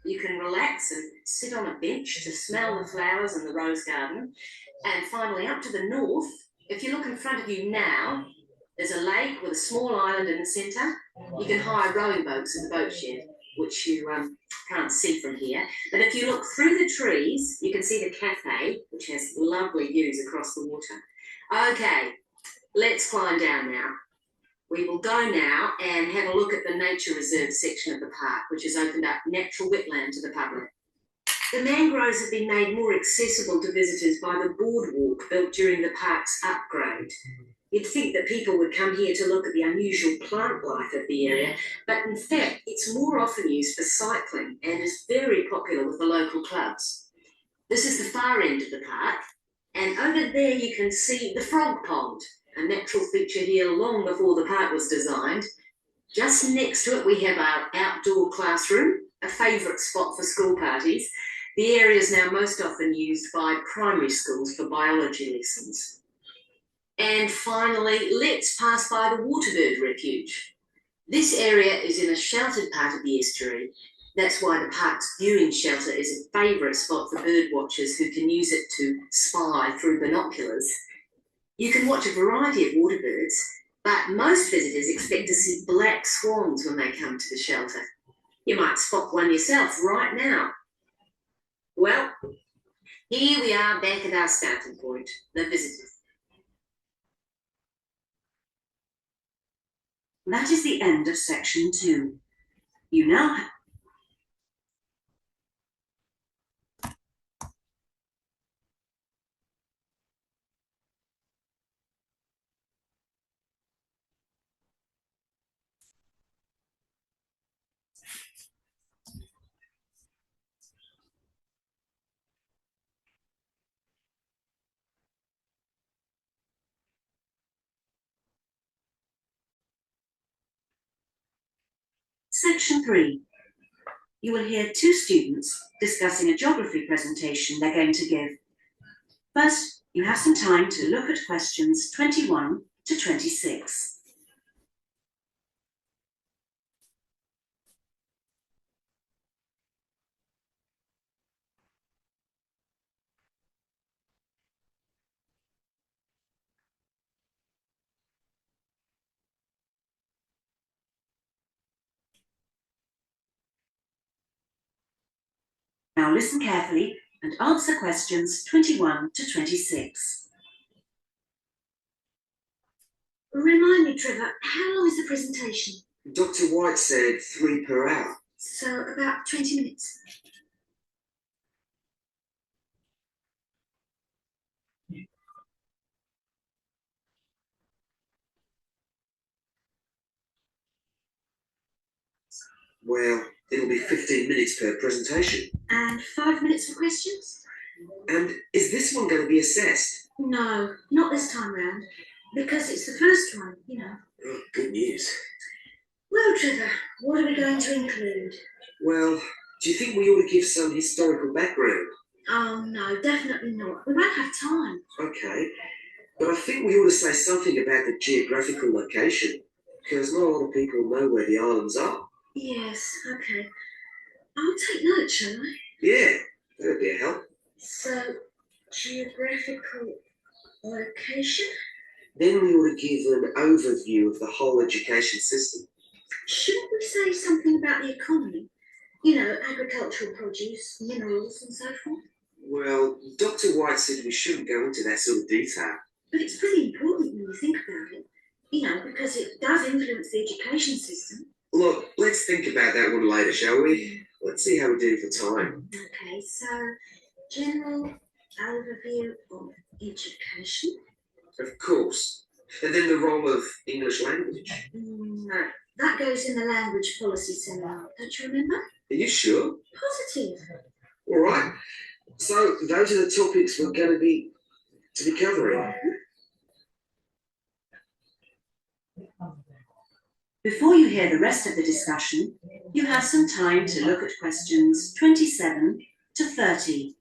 you can relax and sit on a bench to smell the flowers in the rose garden. And finally, up to the north, if you look in front of you now, there's a lake with a small island in the centre. You can hire rowing boats in the boat shed, which you can't see from here. But if you look through the trees, you can see the cafe, which has lovely views across the water. Okay, let's climb down now. We will go now and have a look at the nature reserve section of the park, which has opened up natural wetland to the public. The mangroves have been made more accessible to visitors by the boardwalk built during the park's upgrade. You'd think that people would come here to look at the unusual plant life of the area, but in fact, it's more often used for cycling and is very popular with the local clubs. This is the far end of the park, and over there you can see the frog pond, a natural feature here long before the park was designed. Just next to it, we have our outdoor classroom, a favourite spot for school parties. The area is now most often used by primary schools for biology lessons. And finally, let's pass by the waterbird refuge. This area is in a sheltered part of the estuary. That's why the park's viewing shelter is a favourite spot for bird watchers who can use it to spy through binoculars. You can watch a variety of waterbirds, but most visitors expect to see black swans when they come to the shelter. You might spot one yourself right now. Well, here we are back at our starting point, the visitors. That is the end of section 2. You now have Section 3. You will hear 2 students discussing a geography presentation they're going to give. First, you have some time to look at questions 21 to 26. Now listen carefully and answer questions 21 to 26. Remind me, Trevor, how long is the presentation? Dr. White said 3 per hour. So about 20 minutes. Well, it'll be 15 minutes per presentation. And 5 minutes for questions? And is this one going to be assessed? No, not this time round, because it's the first one, you know. Oh, good news. Well, Trevor, what are we going to include? Well, do you think we ought to give some historical background? Oh, no, definitely not. We won't have time. Okay, but I think we ought to say something about the geographical location, because not a lot of people know where the islands are. Yes, okay. I'll take notes, shall I? Yeah, that'd be a help. So, geographical location? Then we ought to give an overview of the whole education system. Shouldn't we say something about the economy? You know, agricultural produce, minerals and so forth? Well, Dr. White said we shouldn't go into that sort of detail. But it's pretty important when you think about it. You know, because it does influence the education system. Look, let's think about that one later, shall we? Let's see how we do for time. Okay, so general overview of education. Of course. And then the role of English language. No, that goes in the language policy seminar, don't you remember? Are you sure? Positive. All right. So those are the topics we're going to be covering. Before you hear the rest of the discussion, you have some time to look at questions 27 to 30.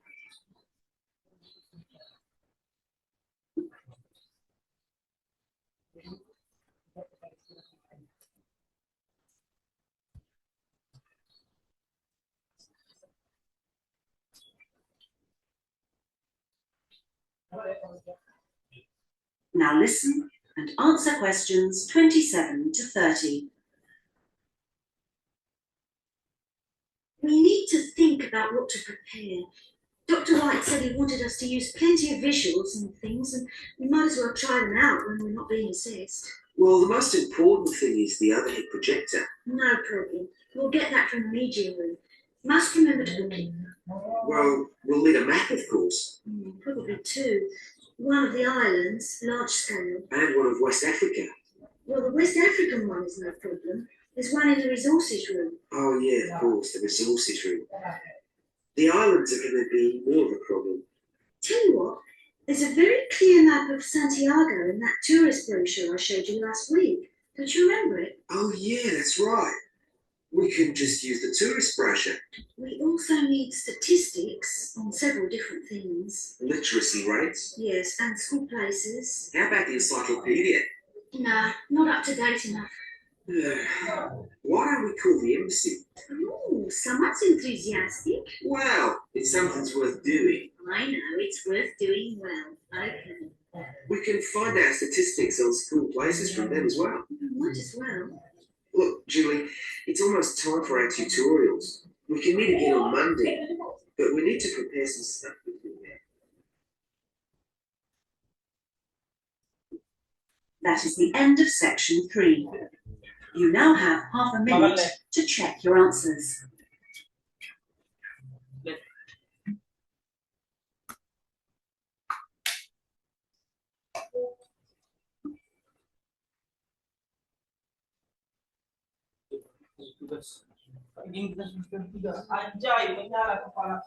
Now listen and answer questions 27 to 30. We need to think about what to prepare. Dr. White said he wanted us to use plenty of visuals and things, and we might as well try them out when we're not being assessed. Well, the most important thing is the overhead projector. No problem. We'll get that from the media room. Must remember to book it. Well, we'll need a map, of course, Probably two. One of the islands, large scale. and one of West Africa. Well, the West African one is no problem. There's one in the resources room. Oh, yeah, of course, the resources room. The islands are going to be more of a problem. Tell you what, there's a very clear map of Santiago in that tourist brochure I showed you last week. Don't you remember it? Oh, yeah, that's right. We can just use the tourist brochure. We also need statistics on several different things. Literacy rates. Yes, and school places. How about the encyclopedia? Nah, not up to date enough. Why don't we call the embassy? Oh, someone's enthusiastic. Wow, it's something's worth doing. I know, it's worth doing well. Okay. We can find out statistics on school places from them as well. Might as well. Look, Julie, it's almost time for our tutorials. We can meet again on Monday, but we need to prepare some stuff before then. That is the end of section 3. You now have half a minute to check your answers. Ini kita sudah tiga. Anjay, menyala kepala.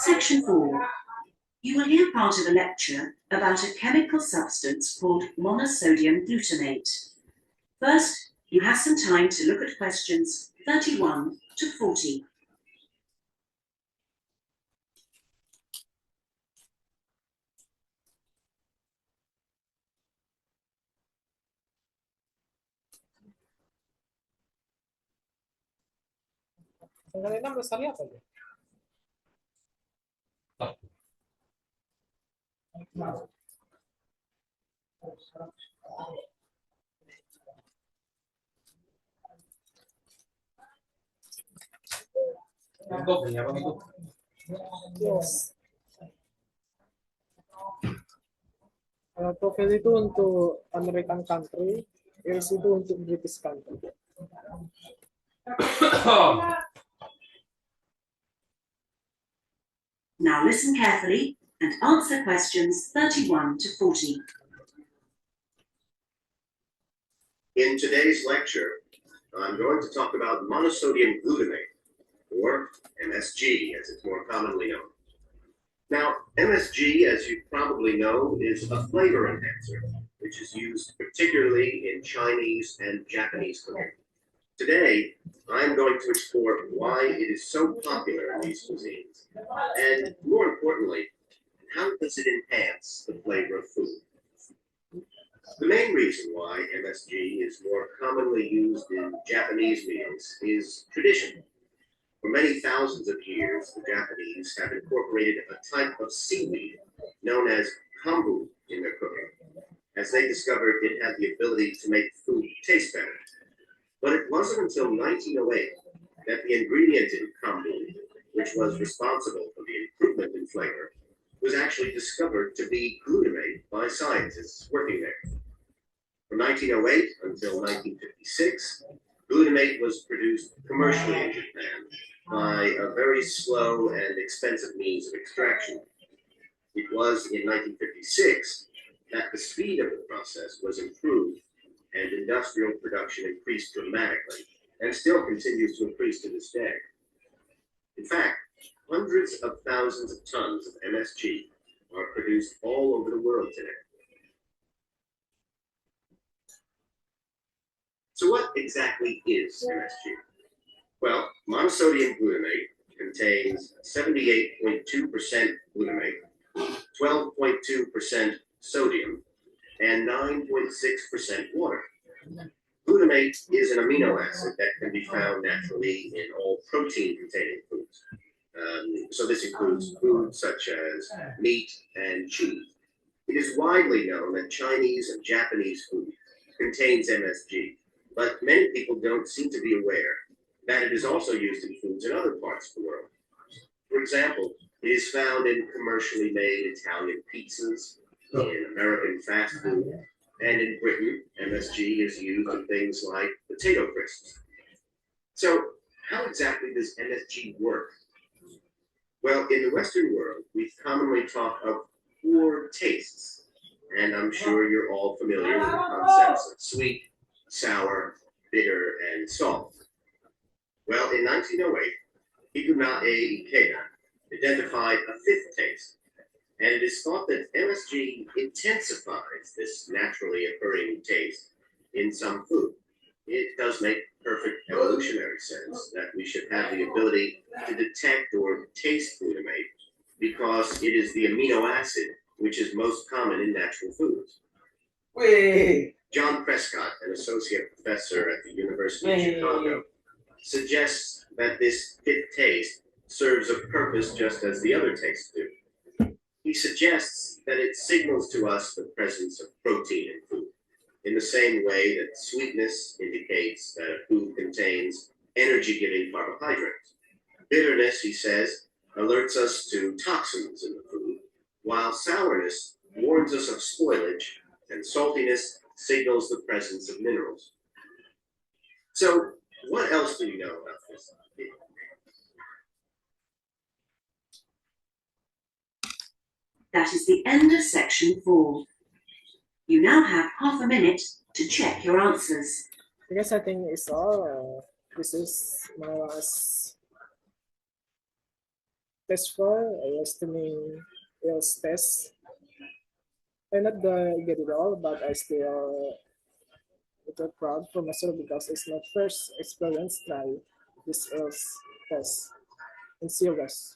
Section 4. You will hear part of a lecture about a chemical substance called monosodium glutamate. First, you have some time to look at questions 31 to 40. Tanggal 6 Lestari apa ya? Yes. TOEFL itu untuk American country, IELTS itu untuk British country. Now listen carefully and answer questions 31 to 40. In today's lecture, I'm going to talk about monosodium glutamate, or MSG as it's more commonly known. Now, MSG, as you probably know, is a flavor enhancer, which is used particularly in Chinese and Japanese cooking. Today, I'm going to explore why it is so popular in these cuisines, and more importantly, how does it enhance the flavor of food? The main reason why MSG is more commonly used in Japanese meals is tradition. For many thousands of years, the Japanese have incorporated a type of seaweed known as kombu in their cooking, as they discovered it had the ability to make food taste better. But it wasn't until 1908 that the ingredient in kombu, which was responsible for the improvement in flavor, was actually discovered to be glutamate by scientists working there. From 1908 until 1956, glutamate was produced commercially in Japan by a very slow and expensive means of extraction. It was in 1956 that the speed of the process was improved and industrial production increased dramatically and still continues to increase to this day. In fact, hundreds of thousands of tons of MSG are produced all over the world today. So what exactly is MSG? Well, monosodium glutamate contains 78.2% glutamate, 12.2% sodium, and 9.6% water. Glutamate is an amino acid that can be found naturally in all protein-containing foods. So this includes foods such as meat and cheese. It is widely known that Chinese and Japanese food contains MSG, but many people don't seem to be aware that it is also used in foods in other parts of the world. For example, it is found in commercially made Italian pizzas, in American fast food, and in Britain, MSG is used in things like potato crisps. So, how exactly does MSG work? Well, in the Western world, we commonly talk of 4 tastes, and I'm sure you're all familiar with the concepts of sweet, sour, bitter, and salt. Well, in 1908, Hikunae Ikeda identified a 5th taste, and it is thought that MSG intensifies this naturally occurring taste in some food. It does make perfect evolutionary sense that we should have the ability to detect or taste glutamate because it is the amino acid which is most common in natural foods. John Prescott, an associate professor at the University of Chicago, suggests that this 5th taste serves a purpose just as the other tastes do. He suggests that it signals to us the presence of protein in food, in the same way that sweetness indicates that a food contains energy-giving carbohydrates. Bitterness, he says, alerts us to toxins in the food, while sourness warns us of spoilage, and saltiness signals the presence of minerals. So, what else do you know about this? That is the end of section 4. You now have half a minute to check your answers. I guess I think it's all. This is my last test for Ielts test. I'm not gonna get it all, but I still feel proud for myself because it's my first experience try this Ielts test. And see you guys.